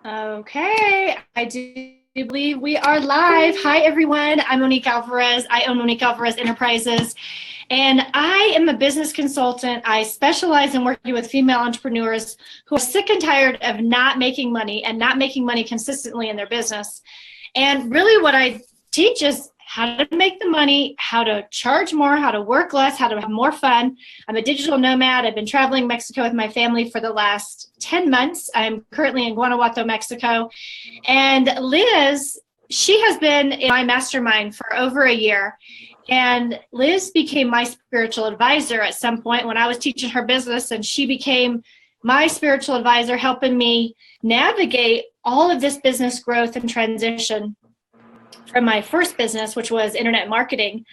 Okay, I do believe we are live. Hi, everyone. I'm Monique Alvarez. I own Monique Alvarez Enterprises, and I am a business consultant. I specialize in working with female entrepreneurs who are sick and tired of not making money and not making money consistently in their business. And really, what I teach is how to make the money, how to charge more, how to work less, how to have more fun. I'm a digital nomad. I've been traveling Mexico with my family for the last 10 months. I'm currently in Guanajuato, Mexico. And Liz, she has been in my mastermind for over a year. And Liz became my spiritual advisor at some point when I was teaching her business, and she became my spiritual advisor, helping me navigate all of this business growth and transition from my first business, which was internet marketing,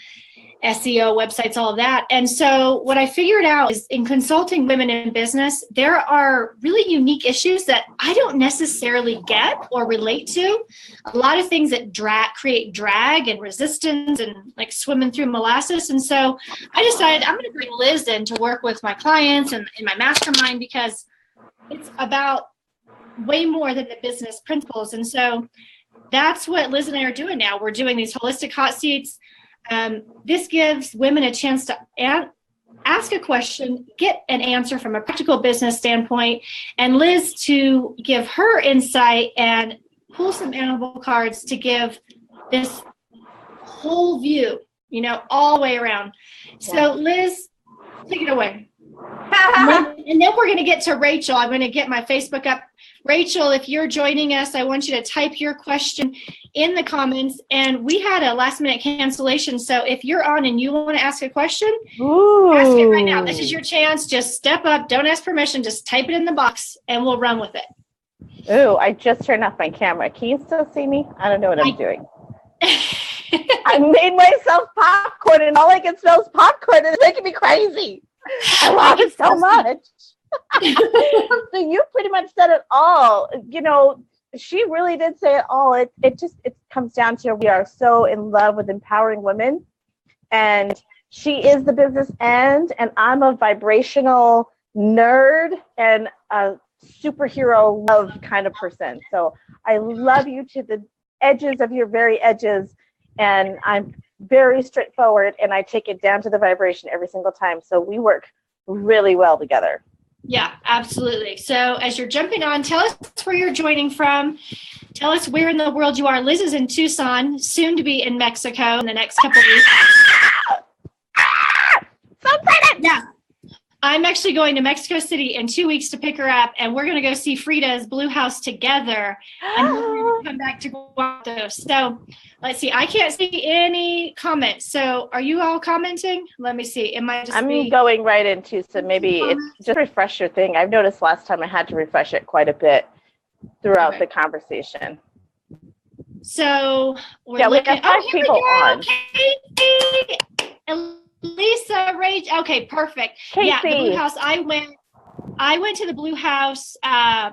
SEO, websites, all of that. And so what I figured out is in consulting women in business, there are really unique issues that I don't necessarily get or relate to. A lot of things that create drag and resistance and like swimming through molasses. And so I decided I'm going to bring Liz in to work with my clients and in my mastermind because it's about way more than the business principles. And so that's what Liz and I are doing now. We're doing these holistic hot seats. This gives women a chance to ask a question, get an answer from a practical business standpoint, and Liz to give her insight and pull some animal cards to give this whole view, all the way around. So Liz, take it away. And then we're going to get to Rachel. I'm going to get my Facebook up. Rachel, if you're joining us, I want you to type your question in the comments. And we had a last minute cancellation. So if you're on and you want to ask a question, ask it right now. This is your chance. Just step up. Don't ask permission. Just type it in the box and we'll run with it. Ooh, I just turned off my camera. Can you still see me? I don't know what I'm doing. I made myself popcorn and all I can smell is popcorn and it's making me crazy. I love it so much. So you pretty much said it all. She really did say it all. It comes down to we are so in love with empowering women, and she is the business end, and I'm a vibrational nerd and a superhero love kind of person. So I love you to the edges of your very edges, and I'm very straightforward, and I take it down to the vibration every single time. So we work really well together. Yeah, absolutely. So as you're jumping on, tell us where you're joining from. Tell us where in the world you are. Liz is in Tucson, soon to be in Mexico in the next couple of weeks. So excited! Yeah. I'm actually going to Mexico City in 2 weeks to pick her up, and we're going to go see Frida's Blue House together, and we're going to come back to Guanajuato. So let's see. I can't see any comments. So are you all commenting? Let me see. I'm going right into, so maybe it's just refresh your thing. I've noticed last time I had to refresh it quite a bit throughout the conversation. So we have 5 people on. Katie, Lisa, Rach. Okay, perfect. Casey. Yeah, the Blue House. I went to the Blue House. I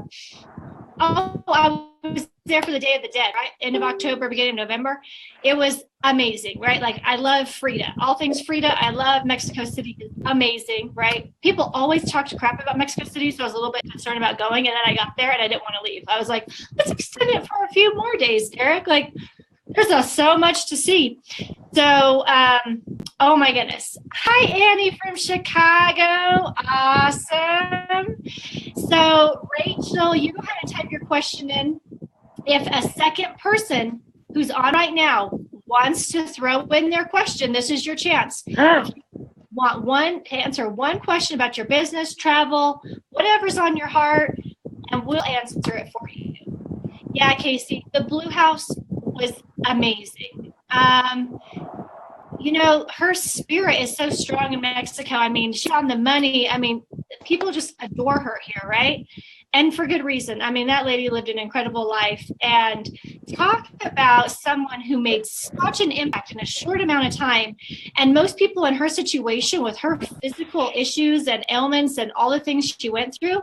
was there for the Day of the Dead, right? End of October, beginning of November. It was amazing, right? Like, I love Frida. All things Frida. I love Mexico City. It's amazing, right? People always talk crap about Mexico City, so I was a little bit concerned about going, and then I got there and I didn't want to leave. I was like, let's extend it for a few more days, Derek. Like, there's so much to see. So, oh my goodness. Hi, Annie from Chicago. Awesome. So, Rachel, you go ahead and type your question in. If a second person who's on right now wants to throw in their question, this is your chance. If you want to answer one question about your business, travel, whatever's on your heart, and we'll answer it for you. Yeah, Casey, the Blue House was amazing. Her spirit is so strong in Mexico. I mean, she's on the money. I mean, people just adore her here, right? And for good reason. I mean, that lady lived an incredible life. And talk about someone who made such an impact in a short amount of time. And most people in her situation with her physical issues and ailments and all the things she went through,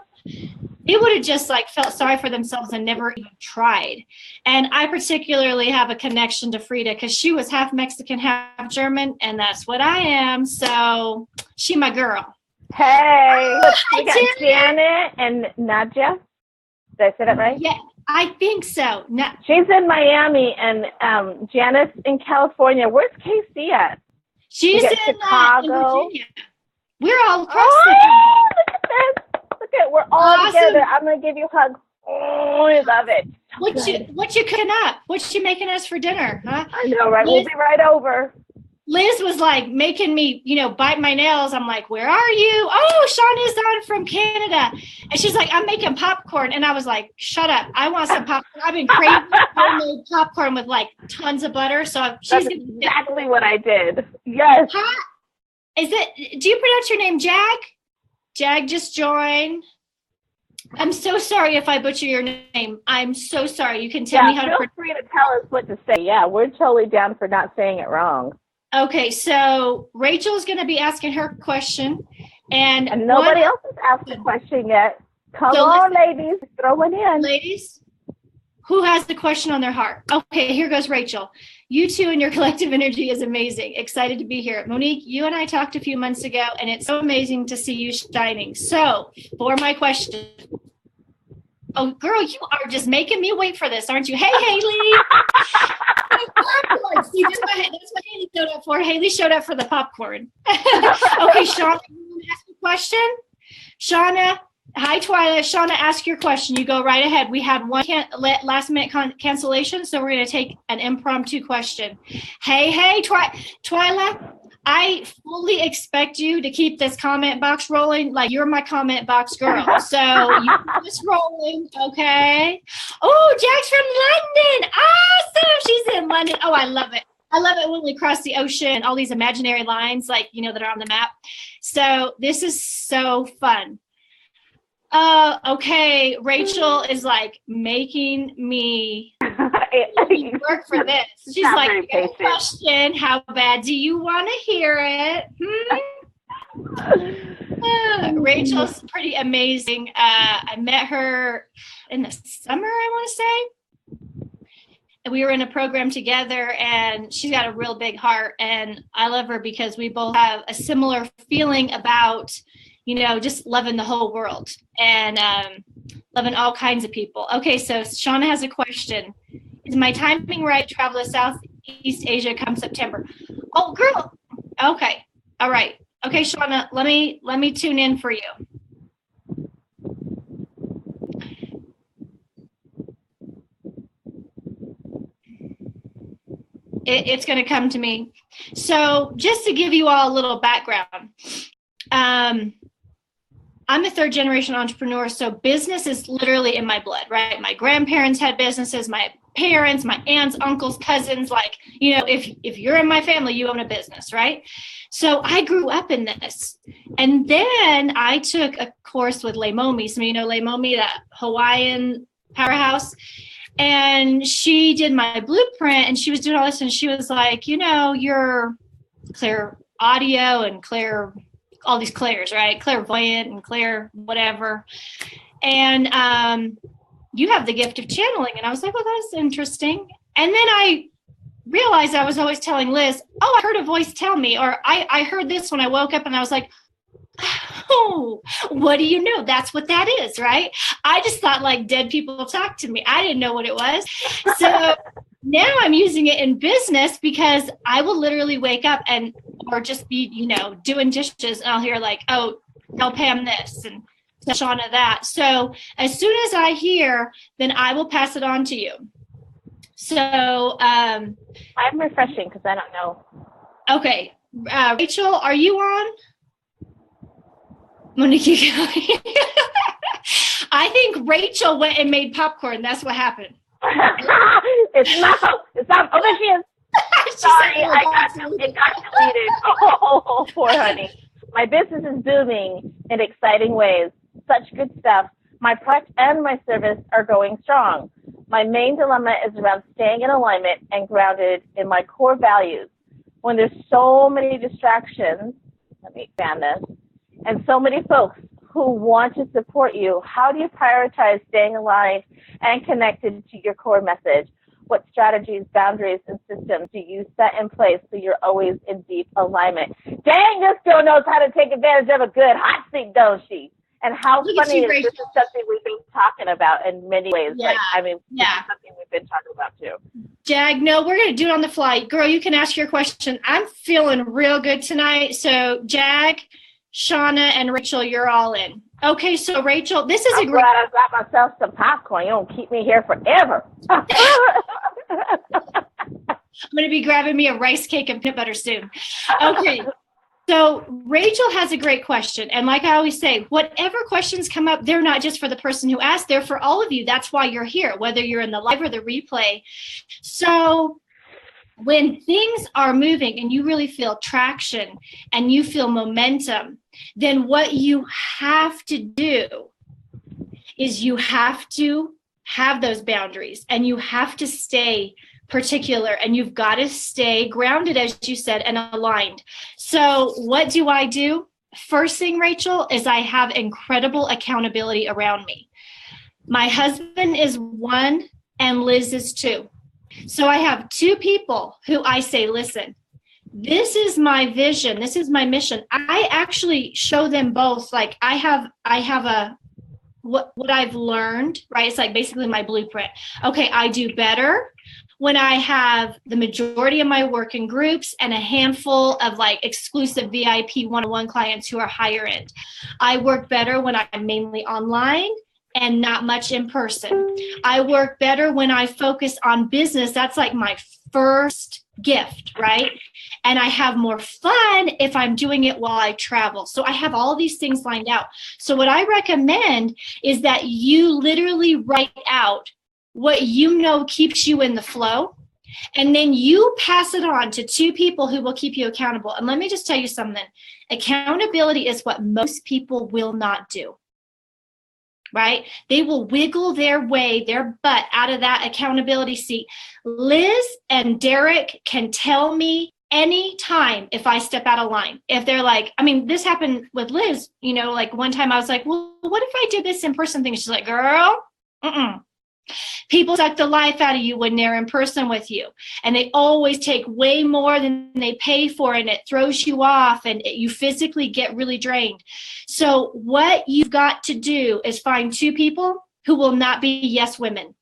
they would have just felt sorry for themselves and never even tried. And I particularly have a connection to Frida because she was half Mexican, half German, and that's what I am. So she my girl. Hey, we got Janet and Nadia. Did I say that right? I think so. No, She's in Miami, and Janice in California. Where's KC at? she's in Chicago. Virginia. We're all across Oh, look at this. Look at, we're all Awesome. together. I'm going to give you hugs. Oh, I love it. What you cooking up? What you making us for dinner, huh? I know, right? We'll be right over. Liz was like making me, bite my nails. I'm like, where are you? Oh, Shauna's on from Canada. And she's like, I'm making popcorn. And I was like, shut up. I want some popcorn. I've been craving homemade popcorn with like tons of butter. So That's exactly what I did. Yes. Huh? Do you pronounce your name Jag? Jag just joined. I'm so sorry if I butcher your name. I'm so sorry. You can tell me how to feel free to tell us what to say. Yeah, we're totally down for not saying it wrong. Okay, so Rachel's going to be asking her question. And nobody else has asked a question yet. Come on, ladies. Throw one in. Ladies, who has the question on their heart? Okay, here goes Rachel. You two and your collective energy is amazing. Excited to be here. Monique, you and I talked a few months ago, and it's so amazing to see you shining. So, for my question. Oh, girl, you are just making me wait for this, aren't you? Hey, Haley. See, that's what Haley showed up for. Haley showed up for the popcorn. Okay, Shauna, you want to ask a question? Shauna, hi, Twyla. Shauna, ask your question. You go right ahead. We had one last-minute cancellation, so we're going to take an impromptu question. Hey, Twyla, I fully expect you to keep this comment box rolling like you're my comment box girl. So you keep this rolling, okay? Oh, Jack's from London. Awesome. She's in London. Oh, I love it. I love it when we cross the ocean, all these imaginary lines that are on the map. So this is so fun. Okay, Rachel is like making me work for this. She's like, question, how bad do you want to hear it? Rachel's pretty amazing. I met her in the summer, I want to say. And we were in a program together, and she's got a real big heart, and I love her because we both have a similar feeling about just loving the whole world and loving all kinds of people. Okay, so Shauna has a question. Is my timing right? Travel to Southeast Asia come September. Oh, girl. Okay. All right. Okay, Shauna, let me tune in for you. It's going to come to me. So just to give you all a little background, I'm a third generation entrepreneur, so business is literally in my blood, right? My grandparents had businesses, my parents, my aunts, uncles, cousins, if you're in my family, you own a business, right? So I grew up in this. And then I took a course with Leimomi. Some of you know Leimomi, that Hawaiian powerhouse. And she did my blueprint, and she was doing all this, and she was like, you're Claire audio and Claire, all these Claires, right? Clairvoyant and Claire whatever. And you have the gift of channeling. And I was like, well, that's interesting. And then I realized I was always telling Liz, I heard a voice tell me, or I heard this when I woke up, and I was like, oh, what do you know? That's what that is, right? I just thought like dead people talk to me. I didn't know what it was. So now I'm using it in business because I will literally wake up or just be, doing dishes, and I'll hear like, oh, tell Pam this and tell Shauna that. So as soon as I hear, then I will pass it on to you. So I'm refreshing because I don't know. Okay. Rachel, are you on? Monique, I think Rachel went and made popcorn. That's what happened. It's not. Oh, there she is. Sorry, it got deleted. Oh, poor honey. My business is booming in exciting ways. Such good stuff. My product and my service are going strong. My main dilemma is around staying in alignment and grounded in my core values. When there's so many distractions, let me expand this, and so many folks who want to support you, how do you prioritize staying aligned and connected to your core message? What strategies, boundaries, and systems do you set in place so you're always in deep alignment? Dang, this girl knows how to take advantage of a good hot seat, don't she? And how Look at funny you, is this Rachel. is something we've been talking about in many ways. Yeah. This is something we've been talking about too. Jag, no, we're going to do it on the fly. Girl, you can ask your question. I'm feeling real good tonight. So Jag, Shauna, and Rachel, you're all in. Okay, so Rachel, this is I'm glad I got myself some popcorn. You don't keep me here forever. I'm going to be grabbing me a rice cake and peanut butter soon. Okay. So Rachel has a great question. And like I always say, whatever questions come up, they're not just for the person who asked, they're for all of you. That's why you're here, whether you're in the live or the replay. So when things are moving and you really feel traction and you feel momentum, then what you have to do is you have to have those boundaries and you have to stay particular and you've got to stay grounded, as you said, and aligned. So what do? First thing, Rachel, is I have incredible accountability around me. My husband is 1 and Liz is 2. So I have 2 people who I say, listen, this is my vision. This is my mission. I actually show them both. Like I have a, what I've learned, right? It's like basically my blueprint. Okay, I do better when I have the majority of my work in groups and a handful of like exclusive VIP one-on-one clients who are higher end. I work better when I'm mainly online and not much in person. I work better when I focus on business. That's like my first gift, right? And I have more fun if I'm doing it while I travel. So I have all these things lined out. So what I recommend is that you literally write out what you know keeps you in the flow, and then you pass it on to 2 people who will keep you accountable. And let me just tell you something. Accountability is what most people will not do, right? They will wiggle their butt out of that accountability seat. Liz and Derek can tell me anytime if I step out of line. If they're like, I mean, this happened with Liz, like one time I was like, well, what if I did this in-person thing? She's like, girl, People suck the life out of you when they're in person with you, and they always take way more than they pay for, and it throws you off, and you physically get really drained. So what you've got to do is find 2 people who will not be yes women.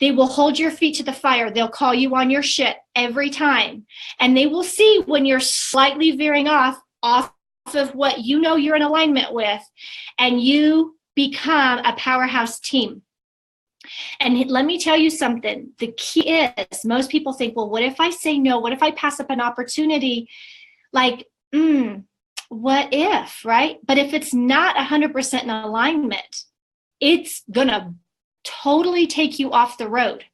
They will hold your feet to the fire. They'll call you on your shit every time, and they will see when you're slightly veering off of what you know you're in alignment with, and you become a powerhouse team. And let me tell you something. The key is most people think, well, what if I say no? What if I pass up an opportunity? Like, what if, right? But if it's not 100% in alignment, it's going to totally take you off the road.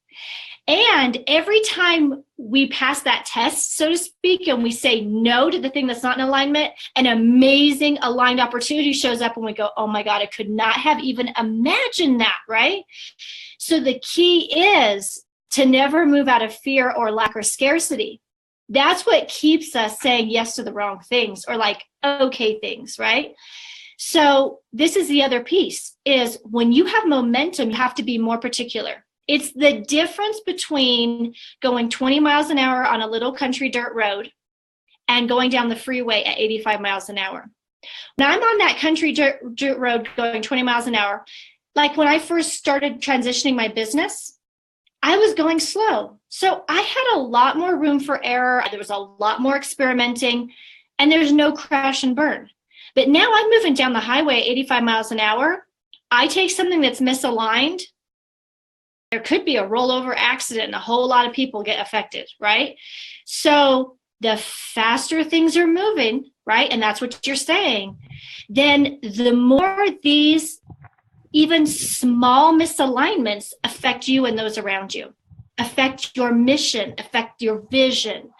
And every time we pass that test, so to speak, and we say no to the thing that's not in alignment, an amazing aligned opportunity shows up and we go, oh my God, I could not have even imagined that, right? So the key is to never move out of fear or lack or scarcity. That's what keeps us saying yes to the wrong things or like okay things, right? So this is the other piece, is when you have momentum, you have to be more particular. It's the difference between going 20 miles an hour on a little country dirt road and going down the freeway at 85 miles an hour. When I'm on that country dirt road going 20 miles an hour, like when I first started transitioning my business, I was going slow. So I had a lot more room for error. There was a lot more experimenting, and there's no crash and burn. But now I'm moving down the highway at 85 miles an hour. I take something that's misaligned. There could be a rollover accident and a whole lot of people get affected, right? So the faster things are moving, right? And that's what you're saying. Then the more these even small misalignments affect you and those around you, affect your mission, affect your vision.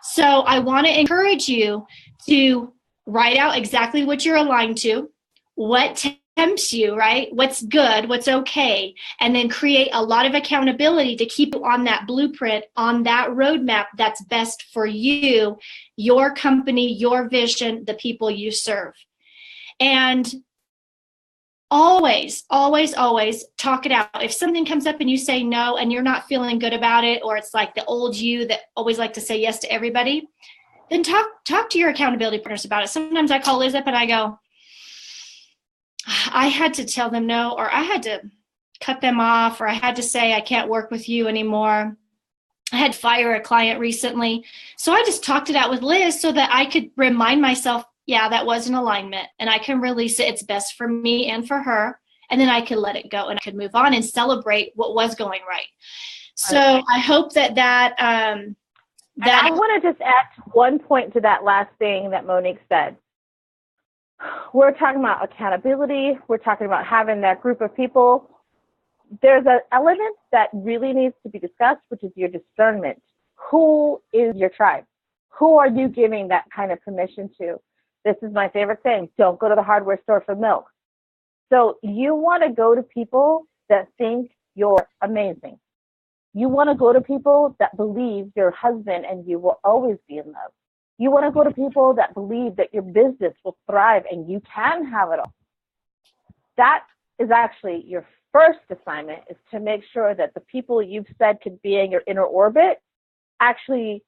So I want to encourage you to write out exactly what you're aligned to, what tempts you, right? What's good, what's okay, and then create a lot of accountability to keep you on that blueprint, on that roadmap that's best for you, your company, your vision, the people you serve. And always, always, always talk it out. If something comes up and you say no and you're not feeling good about it, or it's like the old you that always like to say yes to everybody, then talk to your accountability partners about it. Sometimes I call Liz up and I go, I had to tell them no, or I had to cut them off, or I had to say, I can't work with you anymore. I had to fire a client recently. So I just talked it out with Liz so that I could remind myself, yeah, that was an alignment, and I can release it. It's best for me and for her. And then I could let it go and I could move on and celebrate what was going right. So I hope that I want to just add one point to that last thing that Monique said. We're talking about accountability. We're talking about having that group of people. There's an element that really needs to be discussed, which is your discernment. Who is your tribe? Who are you giving that kind of permission to? This is my favorite thing. Don't go to the hardware store for milk. So you want to go to people that think you're amazing. You want to go to people that believe your husband and you will always be in love. You want to go to people that believe that your business will thrive and you can have it all. That is actually your first assignment, is to make sure that the people you've said could be in your inner orbit actually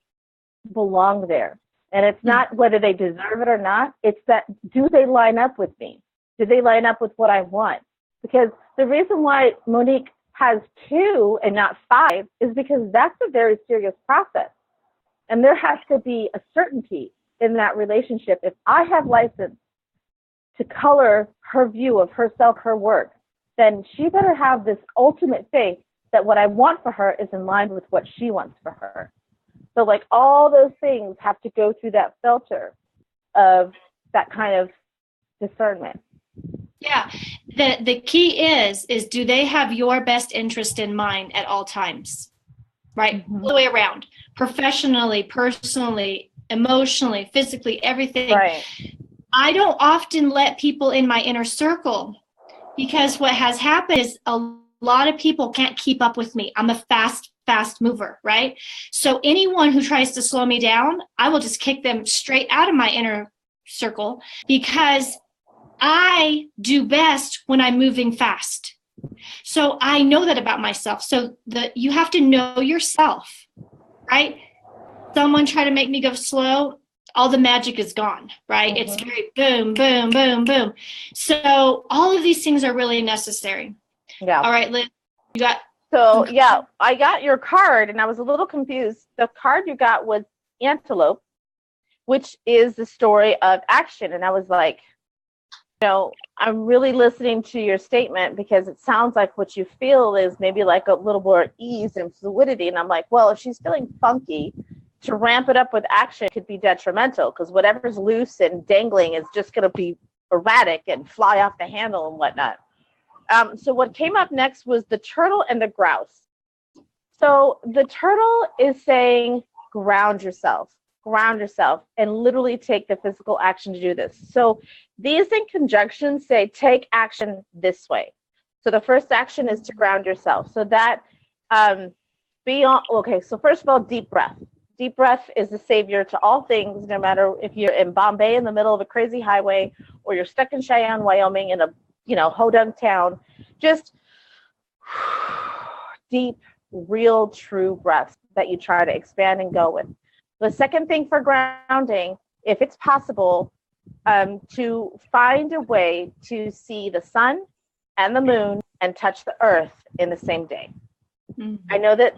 belong there. And it's not whether they deserve it or not. It's that, do they line up with me? Do they line up with what I want? Because the reason why Monique has 2 and not 5 is because that's a very serious process. And there has to be a certainty in that relationship. If I have license to color her view of herself, her work, then she better have this ultimate faith that what I want for her is in line with what she wants for her. So like all those things have to go through that filter of that kind of discernment. Yeah. The key is do they have your best interest in mind at all times? Right? Mm-hmm. All the way around. Professionally, personally, emotionally, physically, everything. Right. I don't often let people in my inner circle because what has happened is a lot of people can't keep up with me. I'm a fast mover, right? So anyone who tries to slow me down, I will just kick them straight out of my inner circle because I do best when I'm moving fast. So I know that about myself. So you have to know yourself, right? Someone try to make me go slow, all the magic is gone, right? Mm-hmm. It's very boom, boom, boom, boom. So all of these things are really necessary. Yeah. All right, Liz, you got. So yeah, I got your card and I was a little confused. The card you got was Antelope, which is the story of action. And I was like, I'm really listening to your statement because it sounds like what you feel is maybe like a little more ease and fluidity. And I'm like, well, if she's feeling funky, to ramp it up with action could be detrimental because whatever's loose and dangling is just going to be erratic and fly off the handle and whatnot. So what came up next was the turtle and the grouse. So the turtle is saying, ground yourself, and literally take the physical action to do this. So these in conjunction say, take action this way. So the first action is to ground yourself. So that so first of all, deep breath. Deep breath is the savior to all things, no matter if you're in Bombay in the middle of a crazy highway or you're stuck in Cheyenne, Wyoming in a hodunk town. Just deep, real, true breaths that you try to expand and go with. The second thing for grounding, if it's possible, to find a way to see the sun and the moon and touch the earth in the same day. Mm-hmm. I know that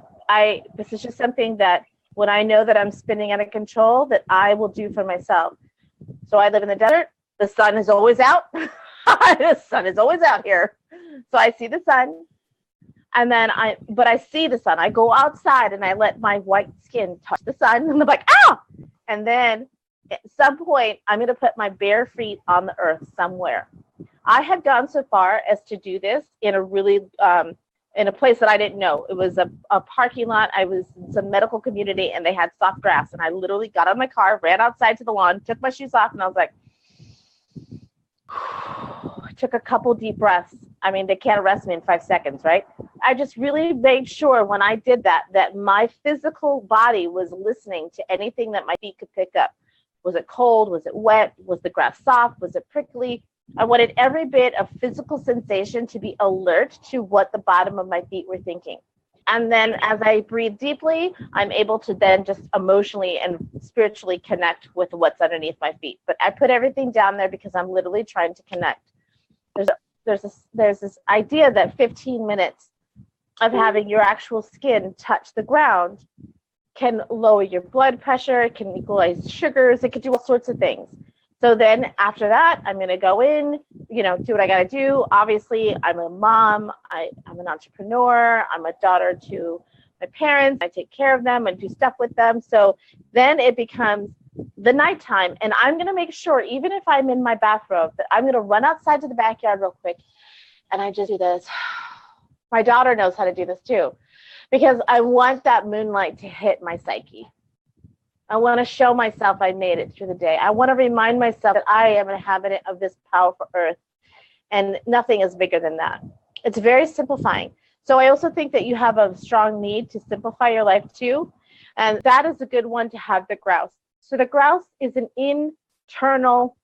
this is just something that when I know that I'm spinning out of control, that I will do for myself. So I live in the desert. The sun is always out. The sun is always out here. So I see the sun. And then I see the sun. I go outside and I let my white skin touch the sun. And I'm like, ah! And then at some point, I'm going to put my bare feet on the earth somewhere. I had gone so far as to do this in a really, in a place that I didn't know. It was a parking lot. I was in some medical community and they had soft grass. And I literally got out of my car, ran outside to the lawn, took my shoes off, and I was like, took a couple deep breaths. I mean, they can't arrest me in 5 seconds, right? I just really made sure when I did that my physical body was listening to anything that my feet could pick up. Was it cold? Was it wet? Was the grass soft? Was it prickly? I wanted every bit of physical sensation to be alert to what the bottom of my feet were thinking. And then as I breathe deeply, I'm able to then just emotionally and spiritually connect with what's underneath my feet. But I put everything down there because I'm literally trying to connect. there's this idea that 15 minutes of having your actual skin touch the ground can lower your blood pressure, it can equalize sugars, it can do all sorts of things. So then after that, I'm going to go in, do what I got to do. Obviously, I'm a mom, I'm an entrepreneur, I'm a daughter to my parents, I take care of them and do stuff with them. So then it becomes the nighttime, and I'm going to make sure, even if I'm in my bathrobe, that I'm going to run outside to the backyard real quick, and I just do this. My daughter knows how to do this too, because I want that moonlight to hit my psyche. I want to show myself I made it through the day. I want to remind myself that I am an inhabitant of this powerful earth, and nothing is bigger than that. It's very simplifying. So I also think that you have a strong need to simplify your life too, and that is a good one to have the grouse. So the grouse is an internal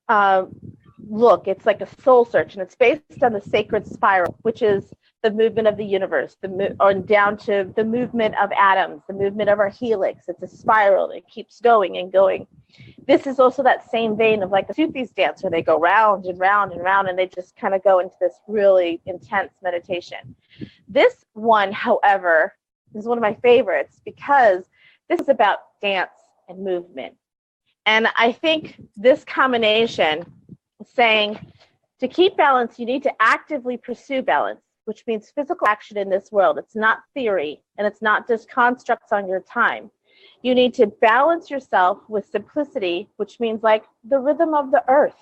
look. It's like a soul search, and it's based on the sacred spiral, which is the movement of the universe, on down to the movement of atoms, the movement of our helix. It's a spiral that keeps going and going. This is also that same vein of like the Sufis dance, where they go round and round and round, and they just kind of go into this really intense meditation. This one, however, is one of my favorites because this is about dance and movement. And I think this combination, saying to keep balance, you need to actively pursue balance, which means physical action in this world. It's not theory, and it's not just constructs on your time. You need to balance yourself with simplicity, which means like the rhythm of the earth.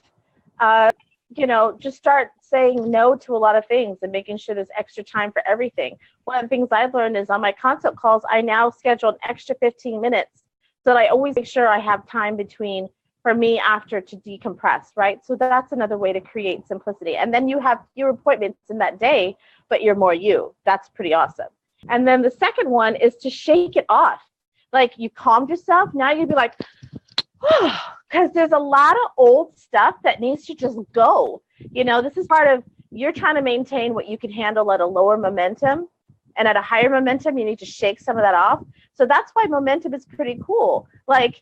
Just start saying no to a lot of things and making sure there's extra time for everything. One of the things I've learned is on my consult calls, I now schedule an extra 15 minutes so that I always make sure I have time between for me after to decompress, right? So that's another way to create simplicity. And then you have fewer appointments in that day, but you're more you. That's pretty awesome. And then the second one is to shake it off. Like you calmed yourself, now you'd be like, because there's a lot of old stuff that needs to just go. This is part of, you're trying to maintain what you can handle at a lower momentum, and at a higher momentum, you need to shake some of that off. So that's why momentum is pretty cool. Like,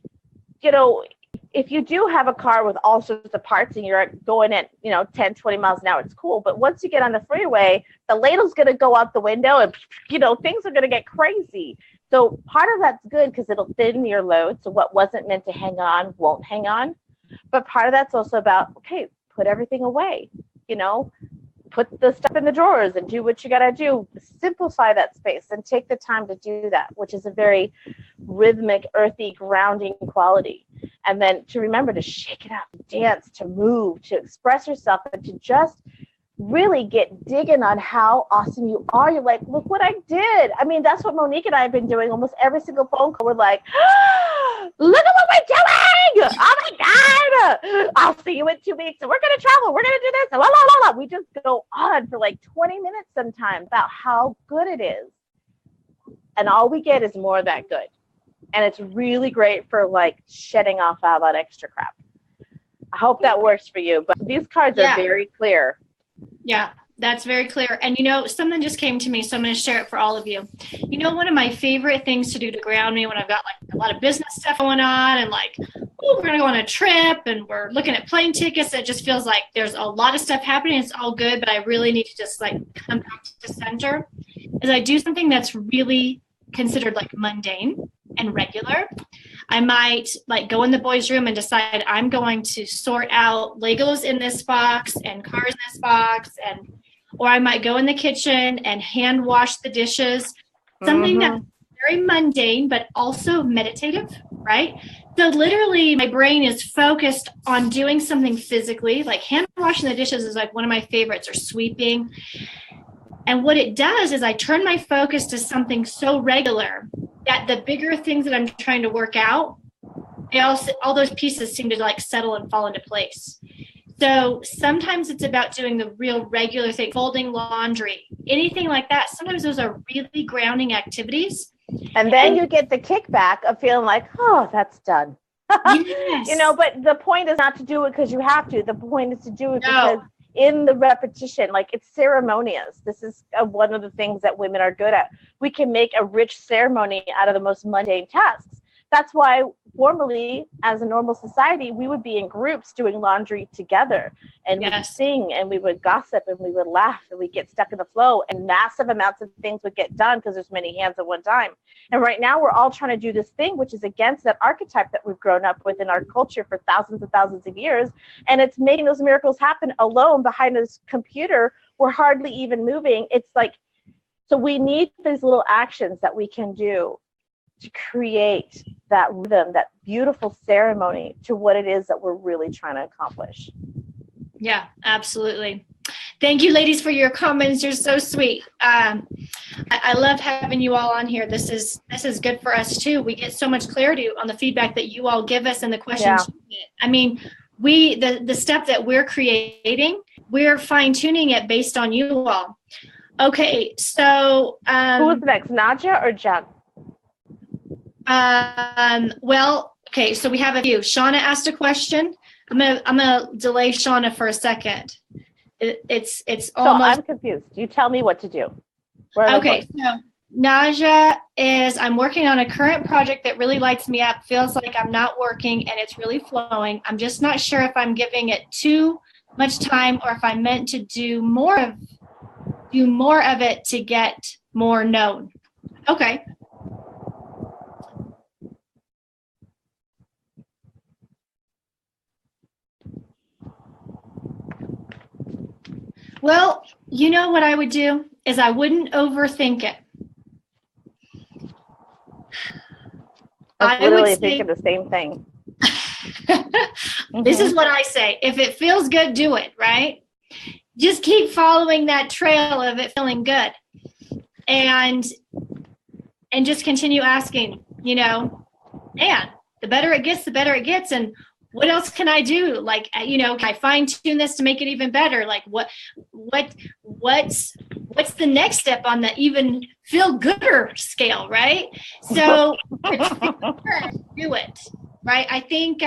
if you do have a car with all sorts of parts and you're going at, 10, 20 miles an hour, it's cool. But once you get on the freeway, the ladle's going to go out the window and, things are going to get crazy. So part of that's good because it'll thin your load. So what wasn't meant to hang on won't hang on. But part of that's also about, okay, put everything away, put the stuff in the drawers and do what you got to do. Simplify that space and take the time to do that, which is a very rhythmic, earthy, grounding quality. And then to remember to shake it up, dance, to move, to express yourself, and to just really get digging on how awesome you are. You're like, look what I did. I mean, that's what Monique and I have been doing almost every single phone call. We're like, look at what we're doing. Oh my God. I'll see you in 2 weeks and we're going to travel. We're going to do this. And blah, blah, blah, blah. We just go on for like 20 minutes sometimes about how good it is. And all we get is more of that good. And it's really great for like shedding off all that extra crap. I hope that works for you. But these cards are very clear. Yeah, that's very clear. And something just came to me, so I'm going to share it for all of you. One of my favorite things to do to ground me when I've got like a lot of business stuff going on and like, we're going to go on a trip and we're looking at plane tickets. It just feels like there's a lot of stuff happening. It's all good, but I really need to just like come back to center. Is I do something that's really considered like mundane and regular. I might like go in the boys' room and decide I'm going to sort out Legos in this box and cars in this box, or I might go in the kitchen and hand wash the dishes. Something that's very mundane, but also meditative, right? So literally my brain is focused on doing something physically, like hand washing the dishes is like one of my favorites, or sweeping. And what it does is I turn my focus to something so regular that the bigger things that I'm trying to work out, all those pieces seem to like settle and fall into place. So sometimes it's about doing the real regular thing, folding laundry, anything like that. Sometimes those are really grounding activities. And then you get the kickback of feeling like, oh, that's done. Yes. But the point is not to do it because you have to. The point is to do it because in the repetition, like it's ceremonious. This is one of the things that women are good at. We can make a rich ceremony out of the most mundane tasks. that's why formerly, as a normal society, we would be in groups doing laundry together, and we would sing, and we would gossip, and we would laugh, and we'd get stuck in the flow, and massive amounts of things would get done because there's many hands at one time. And right now we're all trying to do this thing, which is against that archetype that we've grown up with in our culture for thousands and thousands of years. And it's making those miracles happen alone behind this computer. We're hardly even moving. It's like, so we need these little actions that we can do to create that rhythm, that beautiful ceremony to what it is that we're really trying to accomplish. Yeah, absolutely. Thank you, ladies, for your comments. You're so sweet. I love having you all on here. This is good for us too. We get so much clarity on the feedback that you all give us and the questions. Yeah. I mean, the stuff that we're creating, we're fine tuning it based on you all. Okay, so who was next, Nadia or Jen? Well, okay, so we have a few. Shauna asked a question. I'm gonna delay Shauna for a second. It's almost. So I'm confused. You tell me what to do. Okay, so Naja is, I'm working on a current project that really lights me up, feels like I'm not working and it's really flowing. I'm just not sure if I'm giving it too much time or if I'm meant to do more of it to get more known. Okay. Well, you know what I would do is I wouldn't overthink it. I was literally thinking the same thing. This is what I say. If it feels good, do it, right? Just keep following that trail of it feeling good. And just continue asking, and the better it gets, the better it gets. And what else can I do? Like, can I fine tune this to make it even better? Like what's the next step on the even feel gooder scale, right? So do it, right? I think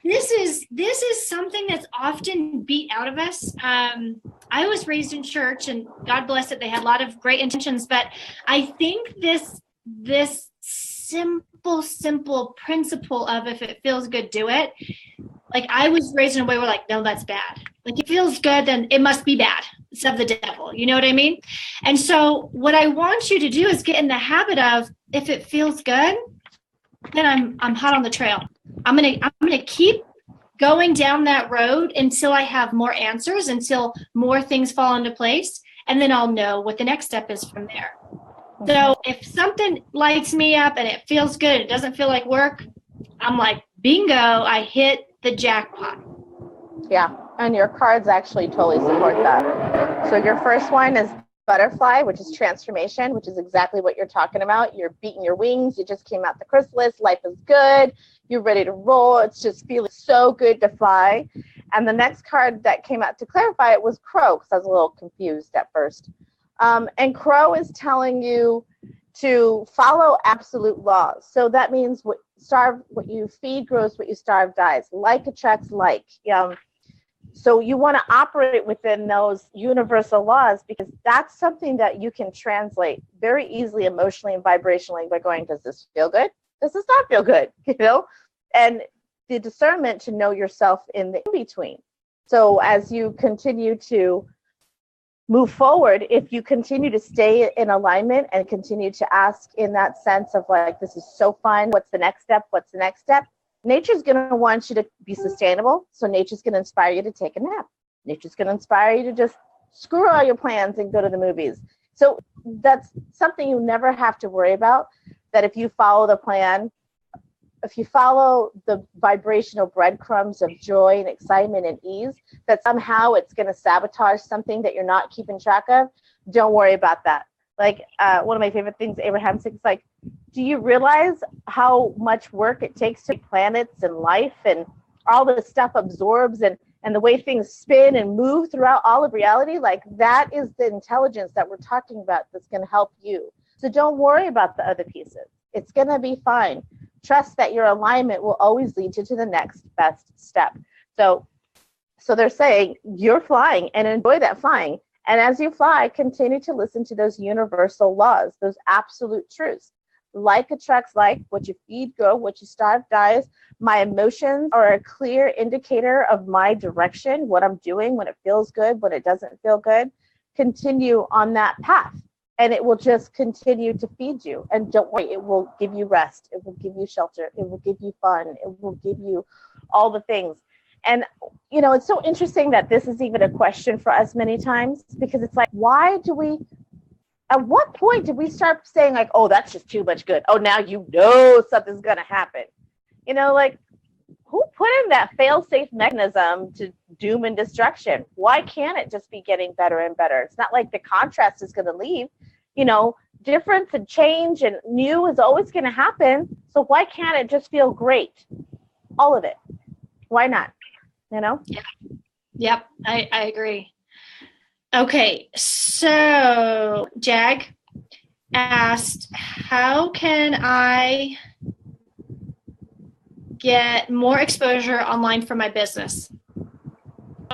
this is something that's often beat out of us. I was raised in church, and God bless it, they had a lot of great intentions, but I think this simple principle of if it feels good, do it. Like, I was raised in a way where like, no, that's bad. Like, it feels good, then it must be bad. It's of the devil. You know what I mean? And so what I want you to do is get in the habit of, if it feels good, then I'm hot on the trail. I'm gonna keep going down that road until I have more answers, until more things fall into place, and then I'll know what the next step is from there. So if something lights me up and it feels good, it doesn't feel like work, I'm like, bingo, I hit the jackpot. Yeah, and your cards actually totally support that. So your first one is butterfly, which is transformation, which is exactly what you're talking about. You're beating your wings. You just came out the chrysalis. Life is good. You're ready to roll. It's just feeling so good to fly. And the next card that came out to clarify it was crow, because I was a little confused at first. And crow is telling you to follow absolute laws. So that means what you feed grows, what you starve dies. Like attracts like. So you want to operate within those universal laws, because that's something that you can translate very easily emotionally and vibrationally by going, does this feel good? Does this not feel good? And the discernment to know yourself in the in-between. So as you continue to move forward, if you continue to stay in alignment and continue to ask in that sense of like, this is so fun, what's the next step? What's the next step? Nature's going to want you to be sustainable. So nature's going to inspire you to take a nap. Nature's going to inspire you to just screw all your plans and go to the movies. So that's something you never have to worry about, that if you follow the plan, if you follow the vibrational breadcrumbs of joy and excitement and ease, that somehow it's going to sabotage something that you're not keeping track of, don't worry about that. Like one of my favorite things, Abraham Hicks, like, do you realize how much work it takes to planets and life and all this stuff absorbs and the way things spin and move throughout all of reality? Like, that is the intelligence that we're talking about that's going to help you. So don't worry about the other pieces. It's going to be fine. Trust that your alignment will always lead you to the next best step. So they're saying you're flying and enjoy that flying. And as you fly, continue to listen to those universal laws, those absolute truths. Like attracts like. What you feed grows, what you starve dies. My emotions are a clear indicator of my direction, what I'm doing, when it feels good, when it doesn't feel good. Continue on that path, and it will just continue to feed you. And don't worry, it will give you rest. It will give you shelter. It will give you fun. It will give you all the things. And, it's so interesting that this is even a question for us many times, because it's like, at what point did we start saying like, oh, that's just too much good? Oh, now something's going to happen. Like, who put in that fail-safe mechanism to doom and destruction? Why can't it just be getting better and better? It's not like the contrast is going to leave. Difference and change and new is always going to happen. So why can't it just feel great? All of it. Why not? Yeah. Yep. I agree. Okay. So Jag asked, how can I get more exposure online for my business?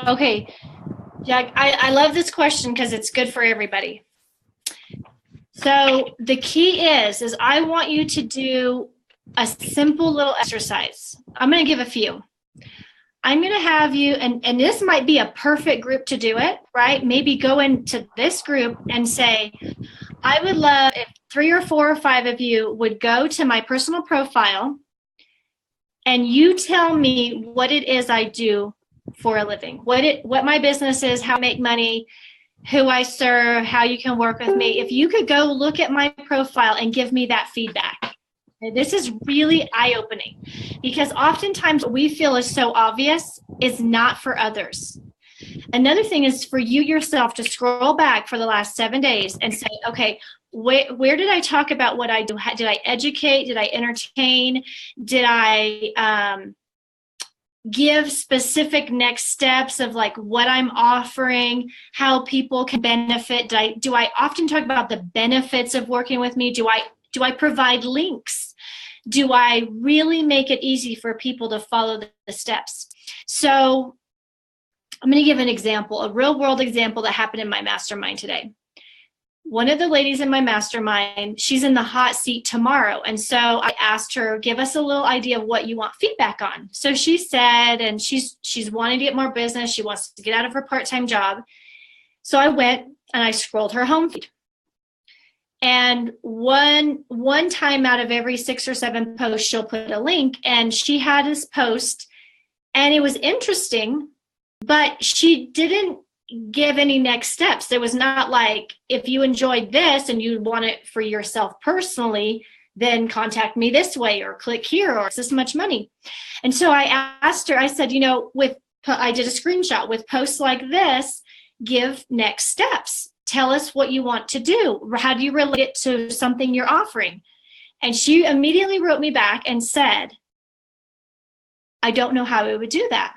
Okay. Jag, I love this question because it's good for everybody. So the key is I want you to do a simple little exercise. I'm going to give a few. I'm going to have you, and this might be a perfect group to do it, right? Maybe go into this group and say, I would love if 3 or 4 or 5 of you would go to my personal profile and you tell me what it is I do for a living, what my business is, how I make money, who I serve, how you can work with me. If you could go look at my profile and give me that feedback. And this is really eye-opening, because oftentimes what we feel is so obvious is not for others. Another thing is for you yourself to scroll back for the last 7 days and say, okay, where did I talk about what I do? Did I educate? Did I entertain? Did I give specific next steps of like what I'm offering, how people can benefit? Do I often talk about the benefits of working with me? Do I provide links? Do I really make it easy for people to follow the steps? So I'm going to give an example, a real world example that happened in my mastermind today. One of the ladies in my mastermind, she's in the hot seat tomorrow. And so I asked her, give us a little idea of what you want feedback on. So she said, and she's wanting to get more business. She wants to get out of her part-time job. So I went and I scrolled her home feed. And one time out of every 6 or 7 posts, she'll put a link, and she had this post, and it was interesting, but she didn't give any next steps. It was not like, if you enjoyed this and you want it for yourself personally, then contact me this way or click here or it's this much money. And so I asked her, I said, I did a screenshot with posts like this, give next steps. Tell us what you want to do. How do you relate it to something you're offering? And she immediately wrote me back and said, I don't know how I would do that.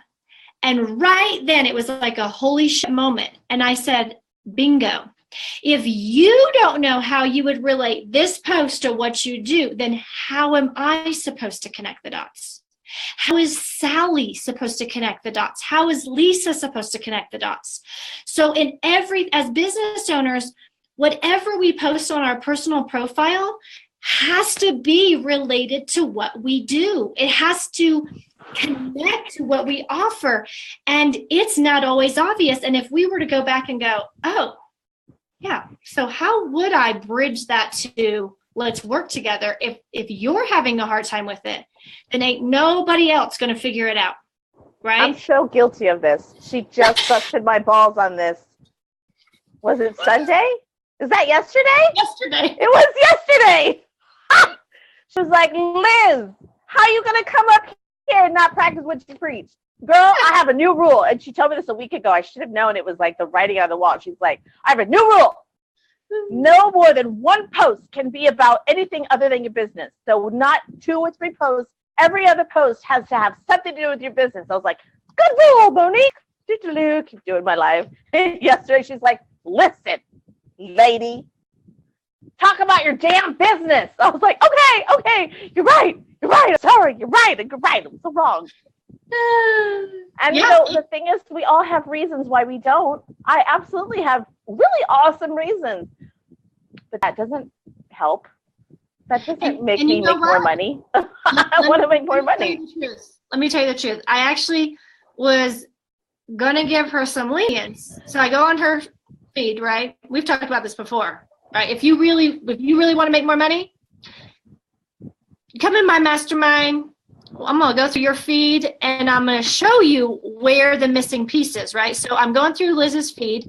And right then it was like a holy shit moment. And I said, bingo. If you don't know how you would relate this post to what you do, then how am I supposed to connect the dots? How is Sally supposed to connect the dots? How is Lisa supposed to connect the dots? So as business owners, whatever we post on our personal profile has to be related to what we do. It has to connect to what we offer. And it's not always obvious. And if we were to go back and go, oh, yeah, so how would I bridge that to let's work together? If you're having a hard time with it, then ain't nobody else going to figure it out, right? I'm so guilty of this. She just busted my balls on this. Was it Sunday? Is that yesterday? Yesterday. It was yesterday. She was like, Liz, how are you going to come up here and not practice what you preach? Girl, I have a new rule. And she told me this a week ago. I should have known it was like the writing on the wall. She's like, I have a new rule. No more than 1 post can be about anything other than your business. So not 2 or 3 posts. Every other post has to have something to do with your business. I was like, good rule, Monique. Keep doing my live. Yesterday, she's like, listen, lady, talk about your damn business. I was like, okay, you're right. I'm sorry, you're right. I'm so wrong. And the thing is, we all have reasons why we don't. I absolutely have really awesome reasons, but that doesn't help. That doesn't make and me you know make more what? money. I want to make more money. Let me tell you the truth. I actually was gonna give her some lenience. So I go on her feed, right? We've talked about this before, right? If you really want to make more money, come in my mastermind. I'm gonna go through your feed and I'm gonna show you where the missing piece is, right? So I'm going through Liz's feed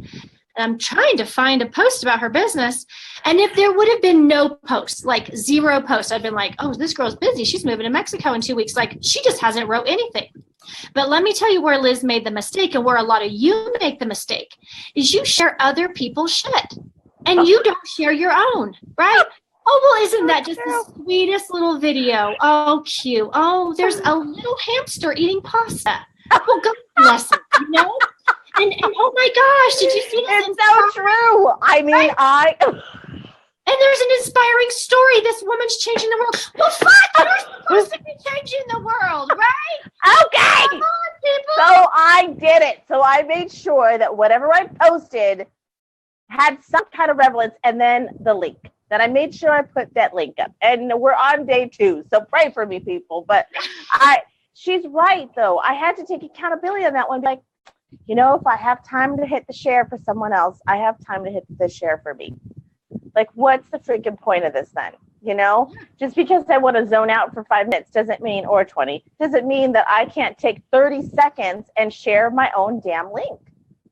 and I'm trying to find a post about her business. And if there would have been no posts, like 0 posts, I'd been like, oh, this girl's busy. She's moving to Mexico in 2 weeks. Like, she just hasn't wrote anything. But let me tell you where Liz made the mistake, and where a lot of you make the mistake, is you share other people's shit and you don't share your own, right? Oh, well, isn't that just the sweetest little video? Oh, cute. Oh, there's a little hamster eating pasta. Well, God bless him, you know? And oh my gosh, did you see this? It's so true. I mean, right? And there's an inspiring story. This woman's changing the world. Well, fuck, you're supposed to be changing the world, right? Okay. Come on, people. So I did it. So I made sure that whatever I posted had some kind of relevance, and then the link. That I made sure I put that link up. And we're on day 2, so pray for me, people. But she's right, though. I had to take accountability on that one. Like, you know, if I have time to hit the share for someone else, I have time to hit the share for me. Like, what's the freaking point of this then? You know, just because I want to zone out for 5 minutes doesn't mean, or 20, doesn't mean that I can't take 30 seconds and share my own damn link.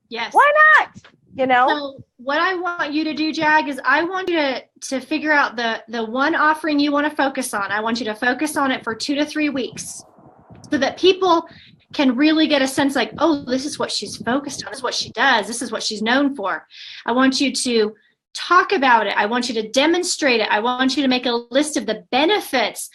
Yes. Why not? You know? So what I want you to do, Jag, is I want you to figure out the one offering you want to focus on. I want you to focus on it for 2 to 3 weeks so that people can really get a sense like, oh, this is what she's focused on. This is what she does. This is what she's known for. I want you to talk about it. I want you to demonstrate it. I want you to make a list of the benefits,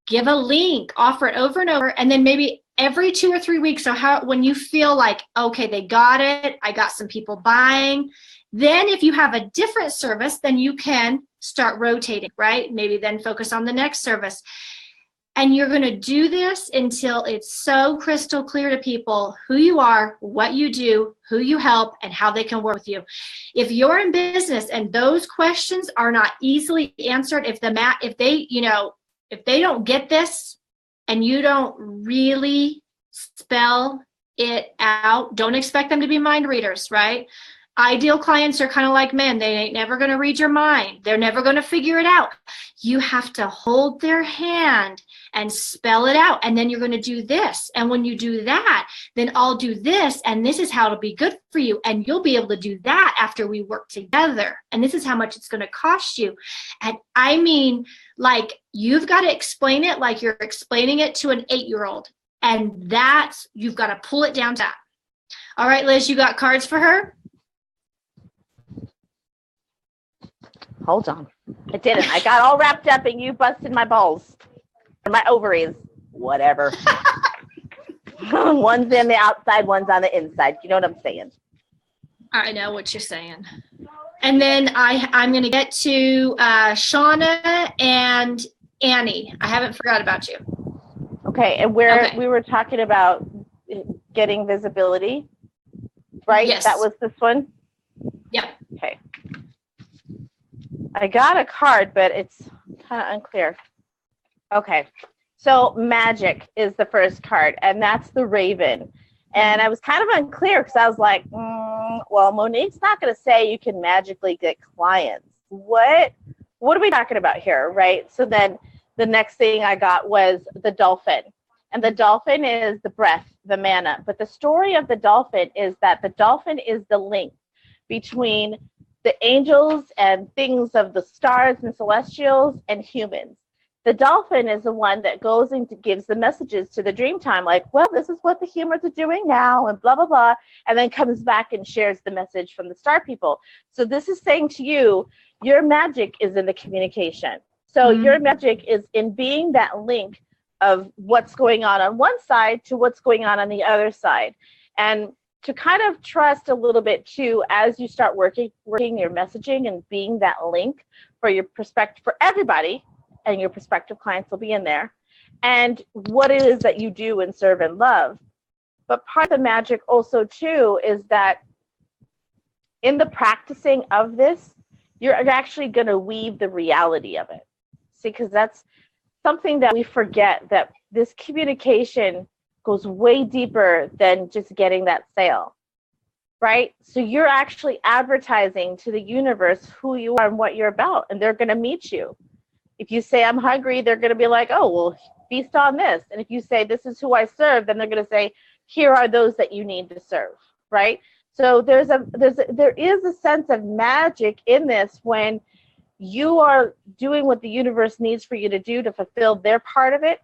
give a link, offer it over and over, and then maybe every 2 or 3 weeks. So when you feel like, okay, they got it, I got some people buying, then if you have a different service, then you can start rotating, right? Maybe then focus on the next service. And you're going to do this until it's so crystal clear to people who you are, what you do, who you help, and how they can work with you. If you're in business and those questions are not easily answered, if they don't get this and you don't really spell it out, don't expect them to be mind readers, right? Ideal clients are kind of like men. They ain't never going to read your mind. They're never going to figure it out. You have to hold their hand and spell it out. And then you're going to do this. And when you do that, then I'll do this. And this is how it'll be good for you. And you'll be able to do that after we work together. And this is how much it's going to cost you. And I mean, like, you've got to explain it like you're explaining it to an 8-year-old. And you've got to pull it down to that. All right, Liz, you got cards for her? Hold on. I didn't. I got all wrapped up and you busted my balls. Or my ovaries. Whatever. One's in the outside, one's on the inside. You know what I'm saying? I know what you're saying. And then I'm going to get to Shauna and Annie. I haven't forgot about you. Okay. And we were talking about getting visibility, right? Yes. That was this one? Yep. Okay. I got a card, but it's kind of unclear. Okay. So magic is the first card, and that's the Raven. And I was kind of unclear because I was like, well, Monique's not going to say you can magically get clients. What are we talking about here, right? So then the next thing I got was the dolphin. And the dolphin is the breath, the manna. But the story of the dolphin is that the dolphin is the link between the angels and things of the stars and celestials and humans. The dolphin is the one that goes and gives the messages to the dream time, like, well, this is what the humans are doing now, and blah, blah, blah, and then comes back and shares the message from the star people. So this is saying to you, your magic is in the communication. So your magic is in being that link of what's going on one side to what's going on the other side. And to kind of trust a little bit too, as you start working your messaging and being that link for your perspective, for everybody, and your prospective clients will be in there, and what it is that you do and serve and love. But part of the magic also too is that in the practicing of this, you're actually going to weave the reality of it. See, because that's something that we forget, that this communication goes way deeper than just getting that sale, right? So you're actually advertising to the universe who you are and what you're about, and they're going to meet you. If you say, I'm hungry, they're going to be like, oh, well, feast on this. And if you say, this is who I serve, then they're going to say, here are those that you need to serve, right? So there is a sense of magic in this when you are doing what the universe needs for you to do to fulfill their part of it,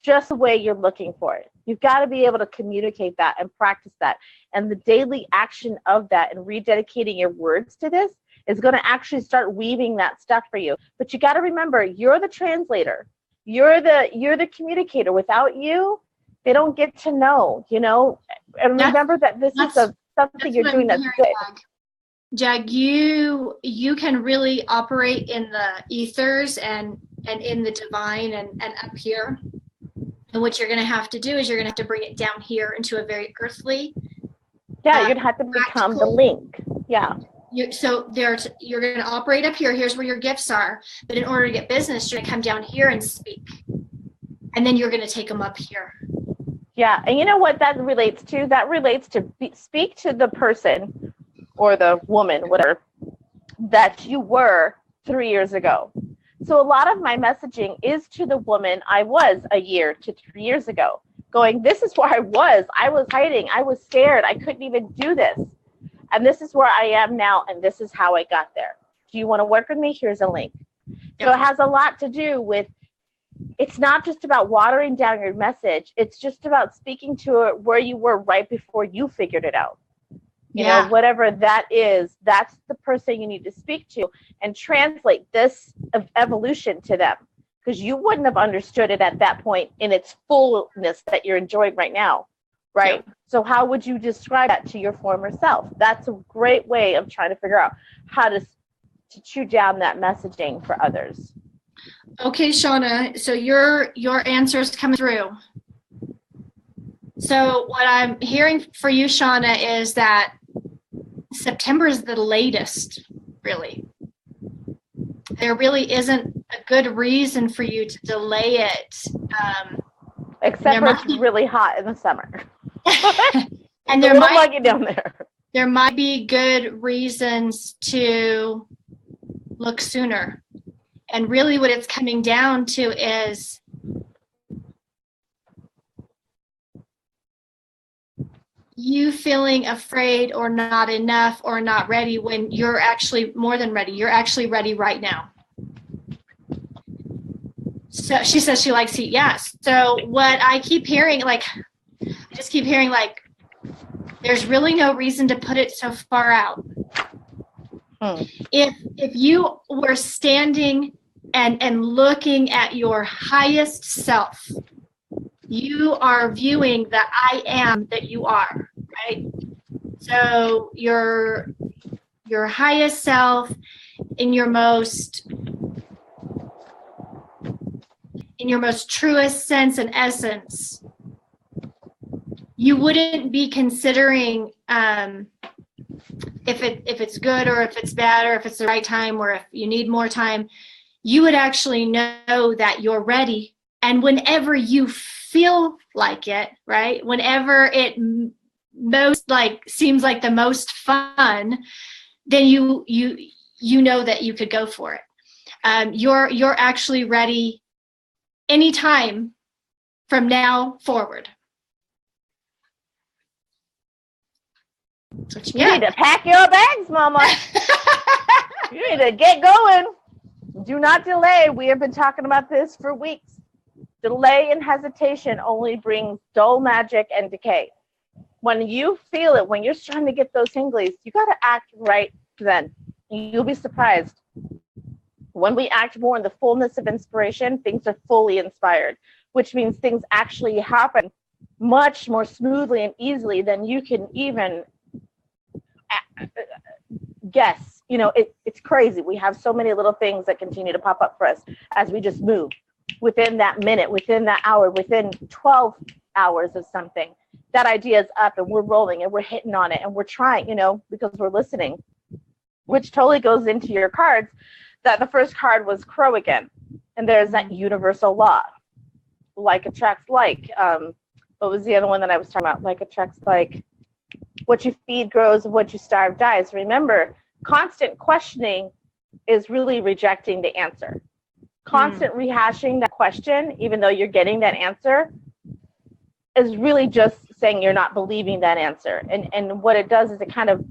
just the way you're looking for it. You've got to be able to communicate that and practice that. And the daily action of that and rededicating your words to this is going to actually start weaving that stuff for you. But you got to remember, you're the translator. You're the communicator. Without you, they don't get to know, And remember that this is something you're doing that's good. Jag, you can really operate in the ethers and in the divine and up here. And what you're going to have to do is you're going to have to bring it down here into a very earthly. Yeah, you're going to have to become the link. Yeah. You're going to operate up here. Here's where your gifts are. But in order to get business, you're going to come down here and speak. And then you're going to take them up here. Yeah. And you know what that relates to? That relates to speak to the person or the woman, whatever, that you were 3 years ago. So a lot of my messaging is to the woman I was a year to 3 years ago, going, this is where I was hiding. I was scared. I couldn't even do this. And this is where I am now. And this is how I got there. Do you want to work with me? Here's a link. Yep. So it has a lot to do with, it's not just about watering down your message. It's just about speaking to it where you were right before you figured it out. You know, whatever that is, that's the person you need to speak to and translate this evolution to them, because you wouldn't have understood it at that point in its fullness that you're enjoying right now, right? Yeah. So how would you describe that to your former self? That's a great way of trying to figure out how to chew down that messaging for others. Okay, Shauna, so your answer's coming through. So what I'm hearing for you, Shauna, is that September is the latest, really. There really isn't a good reason for you to delay it. Except for it's really hot in the summer. And there might get down there. There might be good reasons to look sooner. And really what it's coming down to is you feeling afraid or not enough or not ready when you're actually more than ready. You're actually ready right now. So she says she likes heat. Yes. So what I keep hearing, I just keep hearing there's really no reason to put it so far out. If you were standing and looking at your highest self, you are viewing the I am that you are, right? So your highest self in your most truest sense and essence, you wouldn't be considering if it's good or if it's bad or if it's the right time or if you need more time. You would actually know that you're ready. And whenever you feel like it, right? Whenever it most seems like the most fun, then you know that you could go for it. You're actually ready anytime from now forward. You need to pack your bags, Mama. You need to get going. Do not delay. We have been talking about this for weeks. Delay and hesitation only brings dull magic and decay. When you feel it, when you're starting to get those tinglies, you got to act right then. You'll be surprised. When we act more in the fullness of inspiration, things are fully inspired, which means things actually happen much more smoothly and easily than you can even guess. It's crazy. We have so many little things that continue to pop up for us as we just move within that minute, within that hour, within 12 hours of something. That idea is up and we're rolling and we're hitting on it and we're trying, because we're listening, which totally goes into your cards. That the first card was Crow again. And there's that universal law, like attracts like. What was the other one that I was talking about? Like attracts like. What you feed grows, what you starve dies. Remember, constant questioning is really rejecting the answer. Constant rehashing that question, even though you're getting that answer, is really just saying you're not believing that answer. And what it does is it kind of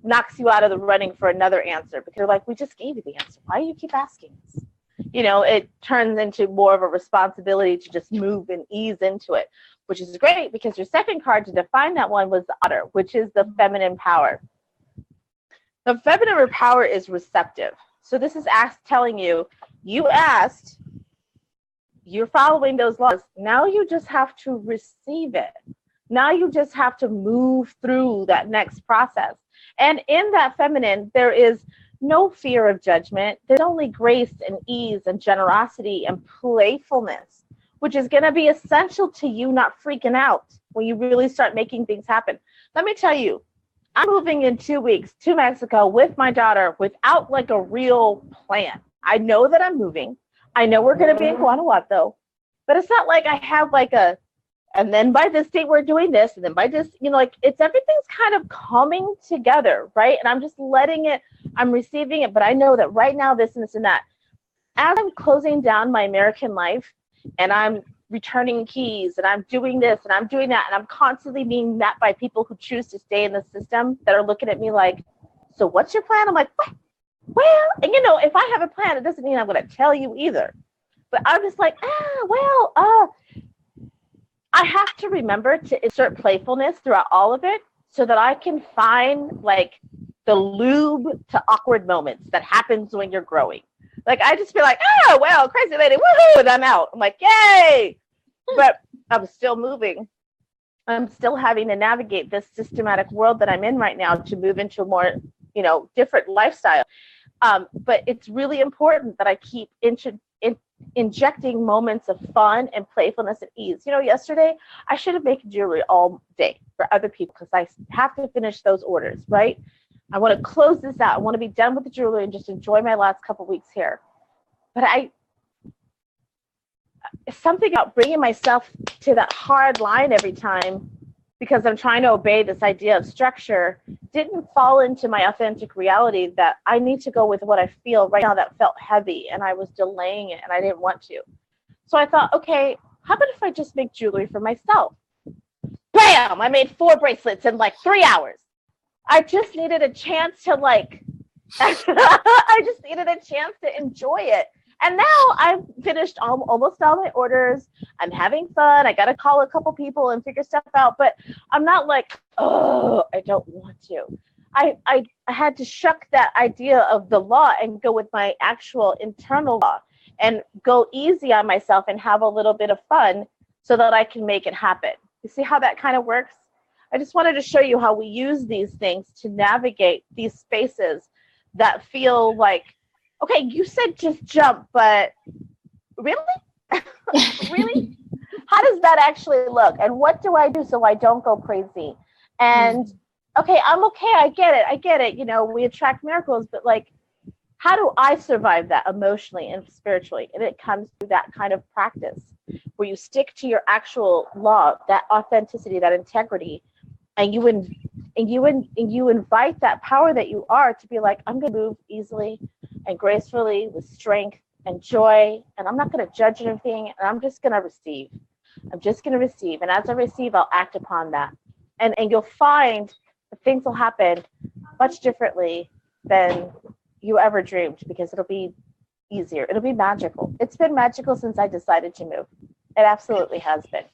knocks you out of the running for another answer, because you're like, we just gave you the answer. Why do you keep asking us? You know, it turns into more of a responsibility to just move and ease into it, which is great, because your second card to define that one was the Otter, which is the feminine power. The feminine power is receptive. So this is telling you, you asked, you're following those laws. Now you just have to receive it. Now you just have to move through that next process. And in that feminine, there is no fear of judgment. There's only grace and ease and generosity and playfulness, which is going to be essential to you not freaking out when you really start making things happen. Let me tell you, I'm moving in 2 weeks to Mexico with my daughter without like a real plan. I know that I'm moving. I know we're going to be in Guanajuato, but it's not like I have like and then by this date we're doing this, and then by this, you know, like it's everything's kind of coming together, right? And I'm just letting it, I'm receiving it, but I know that right now this and this and that. As I'm closing down my American life and I'm returning keys and I'm doing this and I'm doing that, and I'm constantly being met by people who choose to stay in the system that are looking at me like, so what's your plan? I'm like, what? Well, and you know, if I have a plan, it doesn't mean I'm going to tell you either. But I'm just like, I have to remember to insert playfulness throughout all of it so that I can find like the lube to awkward moments that happens when you're growing. Like I just feel like, oh, well, crazy lady, woohoo, and I'm out. I'm like, yay. But I'm still moving. I'm still having to navigate this systematic world that I'm in right now to move into a more, you know, different lifestyle. But it's really important that I keep injecting moments of fun and playfulness and ease. You know, yesterday I should have made jewelry all day for other people because I have to finish those orders, right? I want to close this out. I want to be done with the jewelry and just enjoy my last couple weeks here. But something about bringing myself to that hard line every time because I'm trying to obey this idea of structure didn't fall into my authentic reality that I need to go with what I feel right now that felt heavy, and I was delaying it and I didn't want to. So I thought, okay, how about if I just make jewelry for myself? Bam! I made 4 bracelets in like 3 hours. I just needed a chance to I just needed a chance to enjoy it. And now I've finished almost all my orders. I'm having fun. I got to call a couple people and figure stuff out, but I'm not like, oh, I don't want to. I had to shuck that idea of the law and go with my actual internal law and go easy on myself and have a little bit of fun so that I can make it happen. You see how that kind of works? I just wanted to show you how we use these things to navigate these spaces that feel like, okay, you said just jump, but really? Really? How does that actually look? And what do I do so I don't go crazy? And okay, I'm okay. I get it. You know, we attract miracles, but like, how do I survive that emotionally and spiritually? And it comes through that kind of practice where you stick to your actual law, that authenticity, that integrity, and you invite that power that you are to be like, I'm going to move easily and gracefully with strength and joy, and I'm not going to judge anything, and I'm just going to receive. I'm just going to receive, and as I receive, I'll act upon that. And you'll find that things will happen much differently than you ever dreamed, because it'll be easier. It'll be magical. It's been magical since I decided to move. It absolutely has been.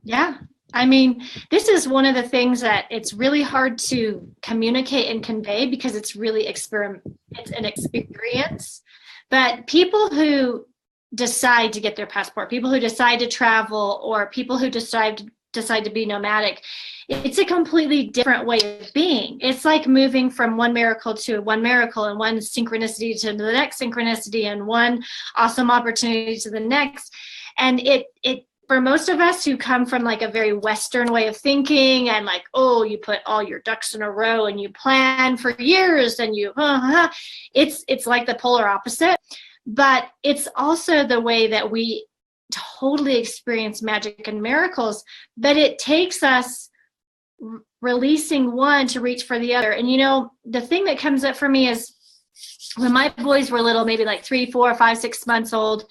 Yeah. I mean, this is one of the things that it's really hard to communicate and convey because it's really it's an experience. But people who decide to get their passport, people who decide to travel, or people who decide to be nomadic, it's a completely different way of being. It's like moving from one miracle to one miracle, and one synchronicity to the next synchronicity, and one awesome opportunity to the next. And it for most of us who come from like a very Western way of thinking, and like, oh, you put all your ducks in a row and you plan for years and it's like the polar opposite. but it's also the way that we totally experience magic and miracles. But it takes us releasing one to reach for the other. And the thing that comes up for me is when my boys were little, maybe like 3, 4, 5, 6 months old,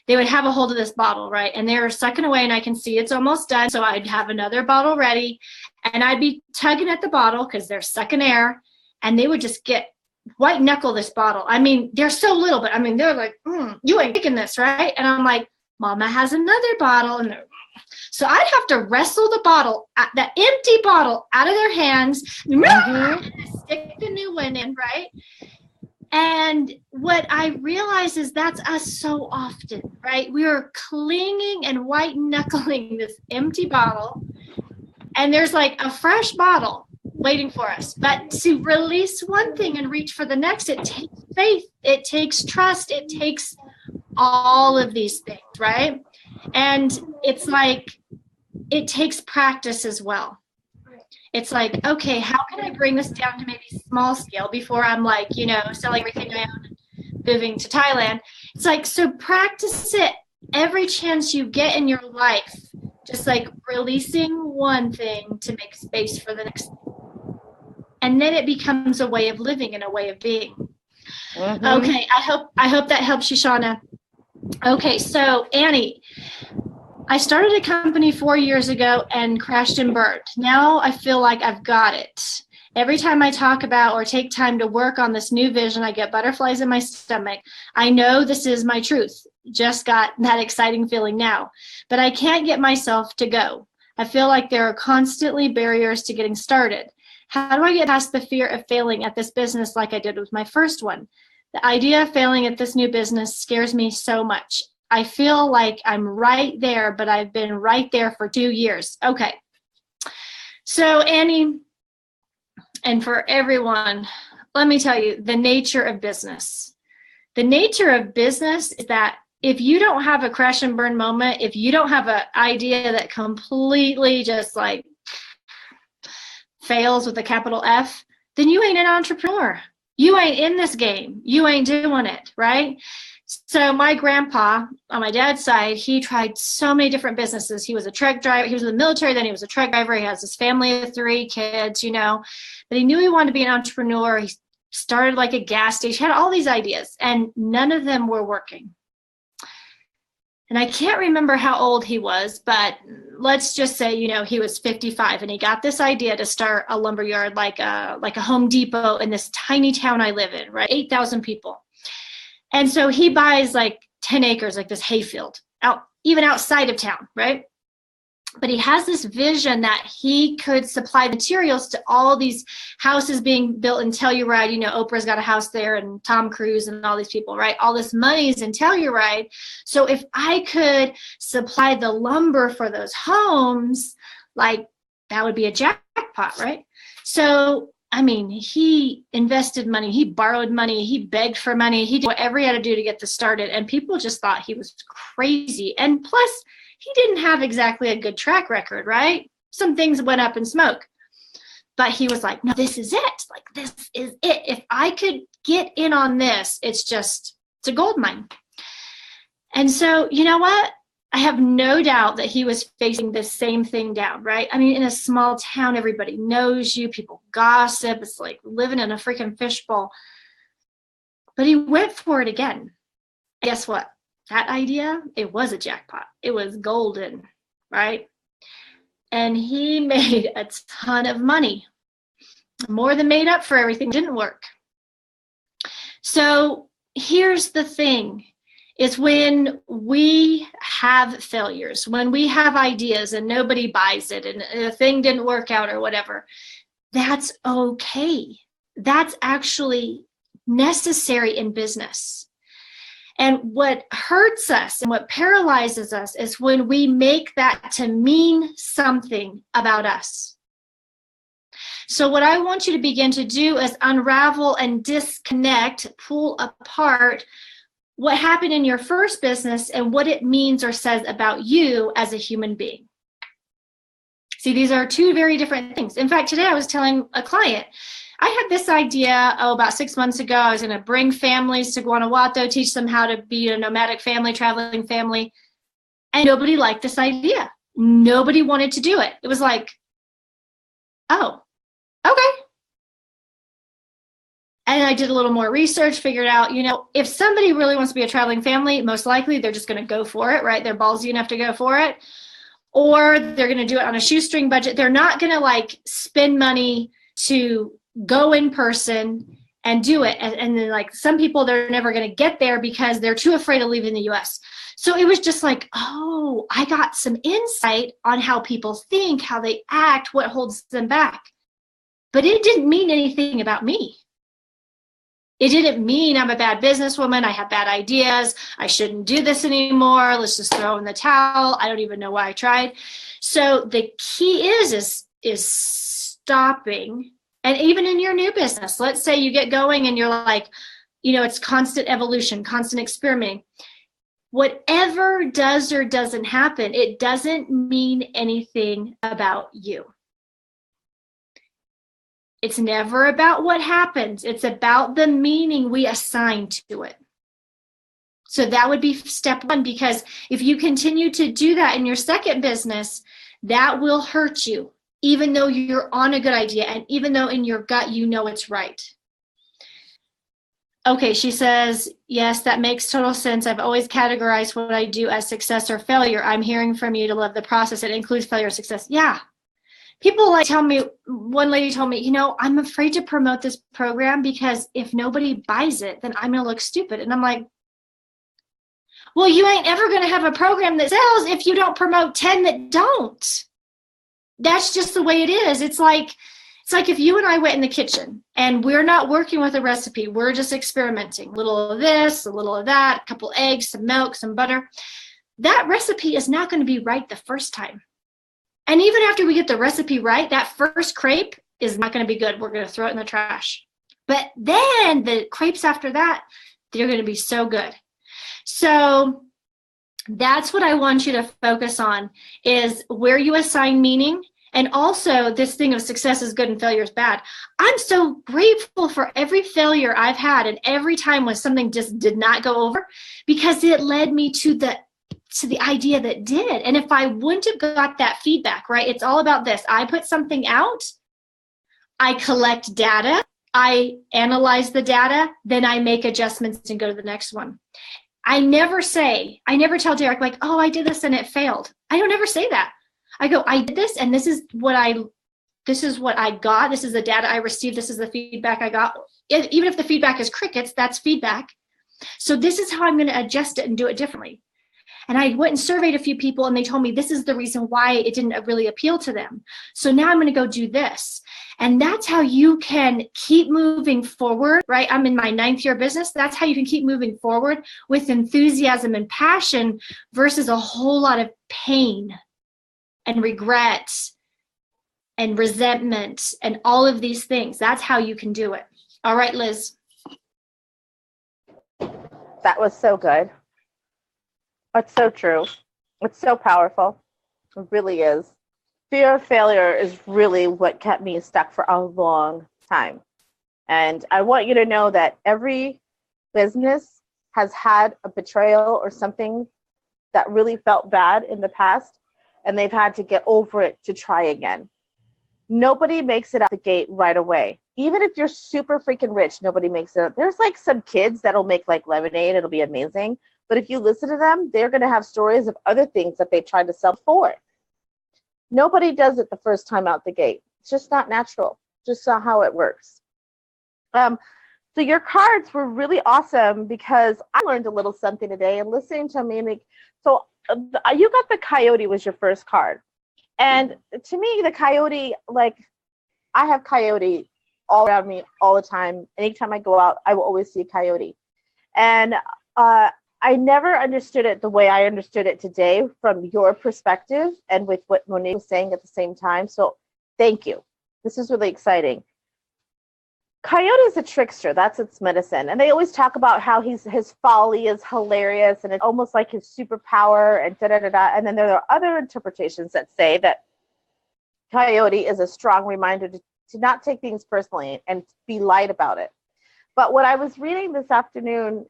they would have a hold of this bottle, right? And they were sucking away, and I can see it's almost done. So I'd have another bottle ready, and I'd be tugging at the bottle because they're sucking air, and they would just get white knuckle this bottle. I mean, they're so little, but I mean, they're like, you ain't taking this, right? And I'm like, Mama has another bottle. And so I'd have to wrestle the bottle, the empty bottle, out of their hands, and stick the new one in, right? And what I realize is that's us so often, right? We are clinging and white knuckling this empty bottle, and there's like a fresh bottle waiting for us. But to release one thing and reach for the next, it takes faith, it takes trust, it takes all of these things, right? And it's like, it takes practice as well. It's like, okay, how can I bring this down to maybe small scale before I'm like, selling everything I own, moving to Thailand. It's like, so practice it every chance you get in your life, just like releasing one thing to make space for the next. And then it becomes a way of living and a way of being. Okay, I hope that helps you, Shauna. Okay, so Annie, I started a company 4 years ago and crashed and burned. Now I feel like I've got it. Every time I talk about or take time to work on this new vision, I get butterflies in my stomach. I know this is my truth. Just got that exciting feeling now. But I can't get myself to go. I feel like there are constantly barriers to getting started. How do I get past the fear of failing at this business like I did with my first one? The idea of failing at this new business scares me so much. I feel like I'm right there, but I've been right there for 2 years. Okay. So Annie, and for everyone, let me tell you the nature of business. The nature of business is that if you don't have a crash and burn moment, if you don't have an idea that completely just like fails with a capital F, then you ain't an entrepreneur. You ain't in this game. You ain't doing it, right? So my grandpa on my dad's side, he tried so many different businesses. He was a truck driver. He was in the military. Then he was a truck driver. He has his family of 3 kids, but he knew he wanted to be an entrepreneur. He started like a gas station. He had all these ideas, and none of them were working. And I can't remember how old he was, but let's just say, he was 55, and he got this idea to start a lumber yard like a Home Depot in this tiny town I live in, right? 8,000 people. And so he buys like 10 acres, like this hayfield, even outside of town, right? But he has this vision that he could supply materials to all these houses being built in Telluride. Oprah's got a house there, and Tom Cruise and all these people, right? All this money is in Telluride. So if I could supply the lumber for those homes, like that would be a jackpot, right? So I mean, he invested money, he borrowed money, he begged for money, he did whatever he had to do to get this started, and people just thought he was crazy. And plus, he didn't have exactly a good track record, right? Some things went up in smoke. But he was like, no, this is it. Like, this is it. If I could get in on this, it's a gold mine. And so, you know what? I have no doubt that he was facing the same thing down, right? I mean, in a small town, everybody knows you. People gossip. It's like living in a freaking fishbowl. But he went for it again. Guess what? That idea, it was a jackpot. It was golden, right? And he made a ton of money, more than made up for everything that didn't work. So here's the thing. It's when we have failures, when we have ideas and nobody buys it and the thing didn't work out or whatever, that's okay. That's actually necessary in business. And what hurts us and what paralyzes us is when we make that to mean something about us. So what I want you to begin to do is unravel and disconnect, pull apart what happened in your first business and what it means or says about you as a human being. See, these are 2 very different things. In fact, today I was telling a client, I had this idea, about 6 months ago. I was going to bring families to Guanajuato, teach them how to be a nomadic family, traveling family. And nobody liked this idea. Nobody wanted to do it. It was like, oh, okay. And I did a little more research, figured out, if somebody really wants to be a traveling family, most likely they're just going to go for it, right? They're ballsy enough to go for it. Or they're going to do it on a shoestring budget. They're not going to like spend money to go in person and do it. And then like some people, they're never going to get there because they're too afraid of leaving the US. So it was just like, oh, I got some insight on how people think, how they act, what holds them back. But it didn't mean anything about me. It didn't mean I'm a bad businesswoman. I have bad ideas. I shouldn't do this anymore. Let's just throw in the towel. I don't even know why I tried. So the key is stopping. And even in your new business, let's say you get going and you're like, it's constant evolution, constant experimenting. Whatever does or doesn't happen, it doesn't mean anything about you. It's never about what happens. It's about the meaning we assign to it. So that would be step one, because if you continue to do that in your second business, that will hurt you, even though you're on a good idea and even though in your gut you know it's right. Okay, she says, yes, that makes total sense. I've always categorized what I do as success or failure. I'm hearing from you to love the process. It includes failure or success. Yeah. People like tell me, one lady told me, I'm afraid to promote this program because if nobody buys it, then I'm going to look stupid. And I'm like, well, you ain't ever going to have a program that sells if you don't promote 10 that don't. That's just the way it is. It's like if you and I went in the kitchen and we're not working with a recipe, we're just experimenting. A little of this, a little of that, a couple eggs, some milk, some butter. That recipe is not going to be right the first time. And even after we get the recipe right, that first crepe is not going to be good. We're going to throw it in the trash. But then the crepes after that, they're going to be so good. So that's what I want you to focus on, is where you assign meaning. And also this thing of success is good and failure is bad. I'm so grateful for every failure I've had and every time when something just did not go over, because it led me to the idea that did. And if I wouldn't have got that feedback, right, it's all about this. I put something out, I collect data, I analyze the data, then I make adjustments and go to the next one. I never tell Derek like, oh, I did this and it failed. I don't ever say that. I go, I did this and this is what I got. This is the data I received. This is the feedback I got. Even if the feedback is crickets, that's feedback. So this is how I'm going to adjust it and do it differently. And I went and surveyed a few people and they told me this is the reason why it didn't really appeal to them. So now I'm going to go do this. And that's how you can keep moving forward, right? I'm in my 9th year of business. That's how you can keep moving forward with enthusiasm and passion versus a whole lot of pain and regret and resentment and all of these things. That's how you can do it. All right, Liz. That was so good. It's so true. It's so powerful. It really is. Fear of failure is really what kept me stuck for a long time. And I want you to know that every business has had a betrayal or something that really felt bad in the past, and they've had to get over it to try again. Nobody makes it out the gate right away. Even if you're super freaking rich, nobody makes it out. There's like some kids that'll make like lemonade. It'll be amazing. But if you listen to them, they're going to have stories of other things that they tried to sell for. Nobody does it the first time out the gate. It's just not natural. Just not how it works. So your cards were really awesome because I learned a little something today and listening to me. So you got the coyote was your first card. And to me, the coyote, like I have coyote all around me all the time. Anytime I go out, I will always see a coyote. And I never understood it the way I understood it today from your perspective and with what Monique was saying at the same time. So thank you. This is really exciting. Coyote is a trickster. That's its medicine. And they always talk about how his folly is hilarious and it's almost like his superpower and da-da-da-da. And then there are other interpretations that say that coyote is a strong reminder to not take things personally and be light about it. But what I was reading this afternoon,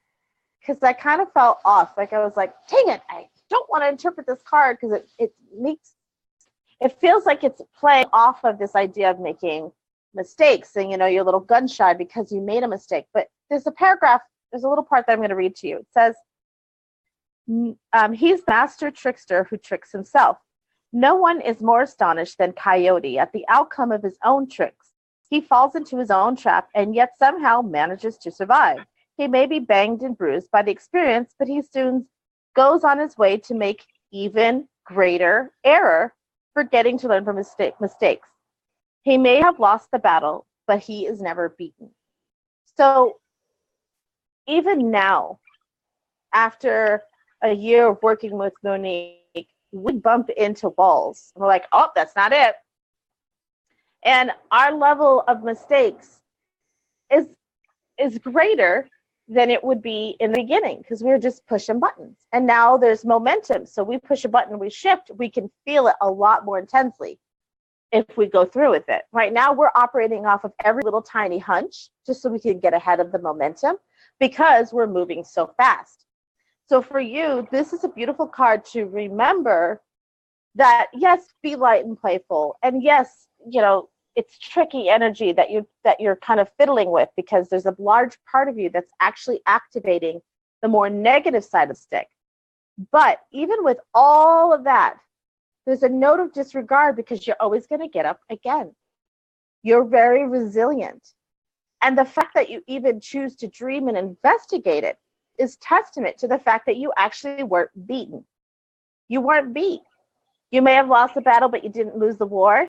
because I kind of felt off, like I was like, dang it, I don't want to interpret this card because it feels like it's playing off of this idea of making mistakes and, you're a little gun shy because you made a mistake. But there's a little part that I'm going to read to you. It says, he's the master trickster who tricks himself. No one is more astonished than Coyote at the outcome of his own tricks. He falls into his own trap and yet somehow manages to survive. He may be banged and bruised by the experience, but he soon goes on his way to make even greater error, forgetting to learn from his mistakes. He may have lost the battle, but he is never beaten. So even now, after a year of working with Monique, we bump into walls. We're like, oh, that's not it. And our level of mistakes is greater than it would be in the beginning because we were just pushing buttons. And now there's momentum. So we push a button, we shift, we can feel it a lot more intensely if we go through with it. Right now, we're operating off of every little tiny hunch just so we can get ahead of the momentum because we're moving so fast. So for you, this is a beautiful card to remember that, yes, be light and playful. And yes, it's tricky energy that you're kind of fiddling with because there's a large part of you that's actually activating the more negative side of the stick. But even with all of that, there's a note of disregard because you're always going to get up again. You're very resilient. And the fact that you even choose to dream and investigate it is testament to the fact that you actually weren't beaten. You weren't beat. You may have lost the battle, but you didn't lose the war.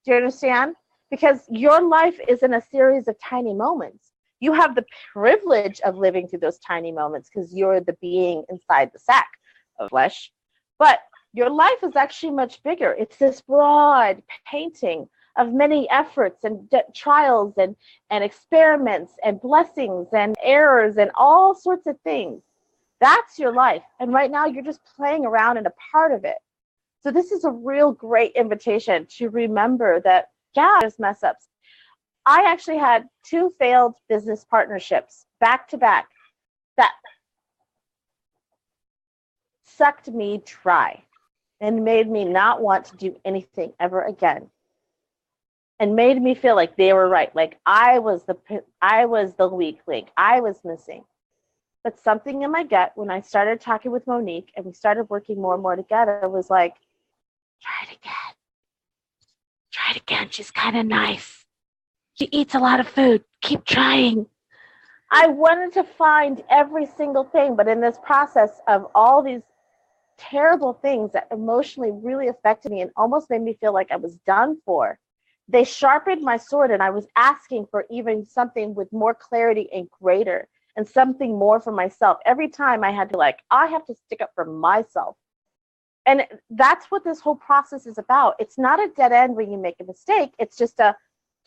Do you understand? Because your life isn't a series of tiny moments. You have the privilege of living through those tiny moments because you're the being inside the sack of flesh. But your life is actually much bigger. It's this broad painting of many efforts and trials and experiments and blessings and errors and all sorts of things. That's your life. And right now you're just playing around in a part of it. So this is a real great invitation to remember that, yeah, there's mess ups. I actually had 2 failed business partnerships back to back that sucked me dry and made me not want to do anything ever again. And made me feel like they were right. Like I was the weak link. I was missing. But something in my gut when I started talking with Monique and we started working more and more together was like, try it again. Try it again. She's kind of nice. She eats a lot of food. Keep trying. I wanted to find every single thing, but in this process of all these terrible things that emotionally really affected me and almost made me feel like I was done for, they sharpened my sword and I was asking for even something with more clarity and greater and something more for myself. Every time I had to I have to stick up for myself. And that's what this whole process is about. It's not a dead end when you make a mistake. It's just a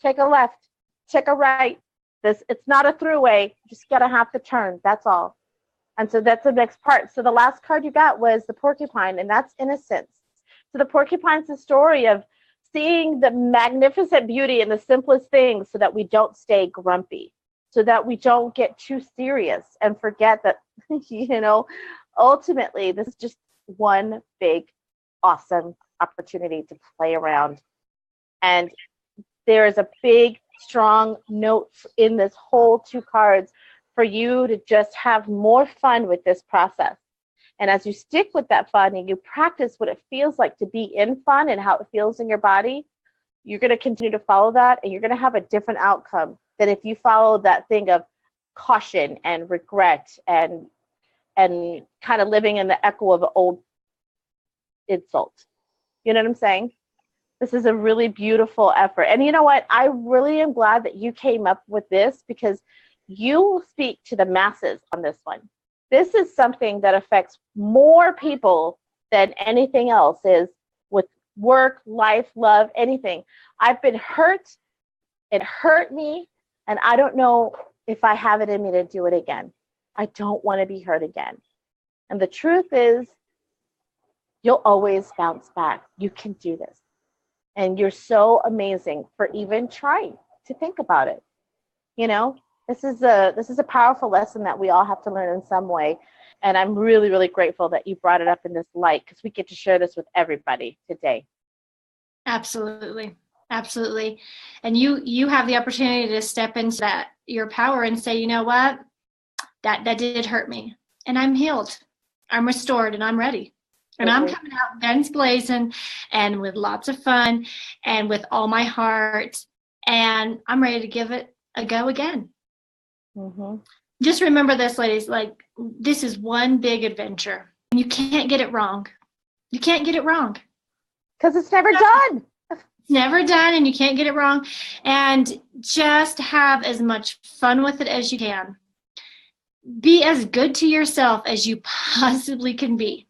take a left, take a right. It's not a throughway. You just gotta have to turn. That's all. And so that's the next part. So the last card you got was the porcupine, and that's innocence. So the porcupine's the story of seeing the magnificent beauty in the simplest things so that we don't stay grumpy, so that we don't get too serious and forget that, ultimately this is just one big, awesome opportunity to play around. And there is a big, strong note in this whole 2 cards for you to just have more fun with this process. And as you stick with that fun and you practice what it feels like to be in fun and how it feels in your body, you're going to continue to follow that and you're going to have a different outcome than if you follow that thing of caution and regret and kind of living in the echo of an old insult. You know what I'm saying? This is a really beautiful effort. And you know what? I really am glad that you came up with this because you speak to the masses on this one. This is something that affects more people than anything else is with work, life, love, anything. I've been hurt. It hurt me. And I don't know if I have it in me to do it again. I don't want to be hurt again. And the truth is, you'll always bounce back. You can do this. And you're so amazing for even trying to think about it. You know, this is a powerful lesson that we all have to learn in some way. And I'm really, really grateful that you brought it up in this light, because we get to share this with everybody today. Absolutely. Absolutely. And you have the opportunity to step into that, your power, and say, you know what? That did hurt me. And I'm healed. I'm restored, and I'm ready. And I'm coming out guns blazing and with lots of fun and with all my heart. And I'm ready to give it a go again. Mm-hmm. Just remember this, ladies, like, this is one big adventure. You can't get it wrong. You can't get it wrong. Because it's never done. It's never done, and you can't get it wrong. And just have as much fun with it as you can. Be as good to yourself as you possibly can be.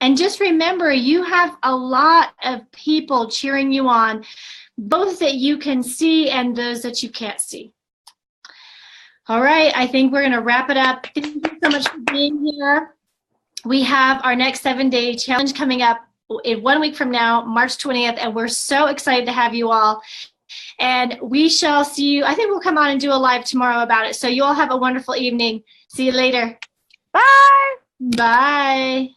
And just remember, you have a lot of people cheering you on, both that you can see and those that you can't see. All right, I think we're going to wrap it up. Thank you so much for being here. We have our next 7-day challenge coming up in 1 week from now, March 20th, and we're so excited to have you all. And we shall see you. I think we'll come on and do a live tomorrow about it. So you all have a wonderful evening. See you later. Bye. Bye.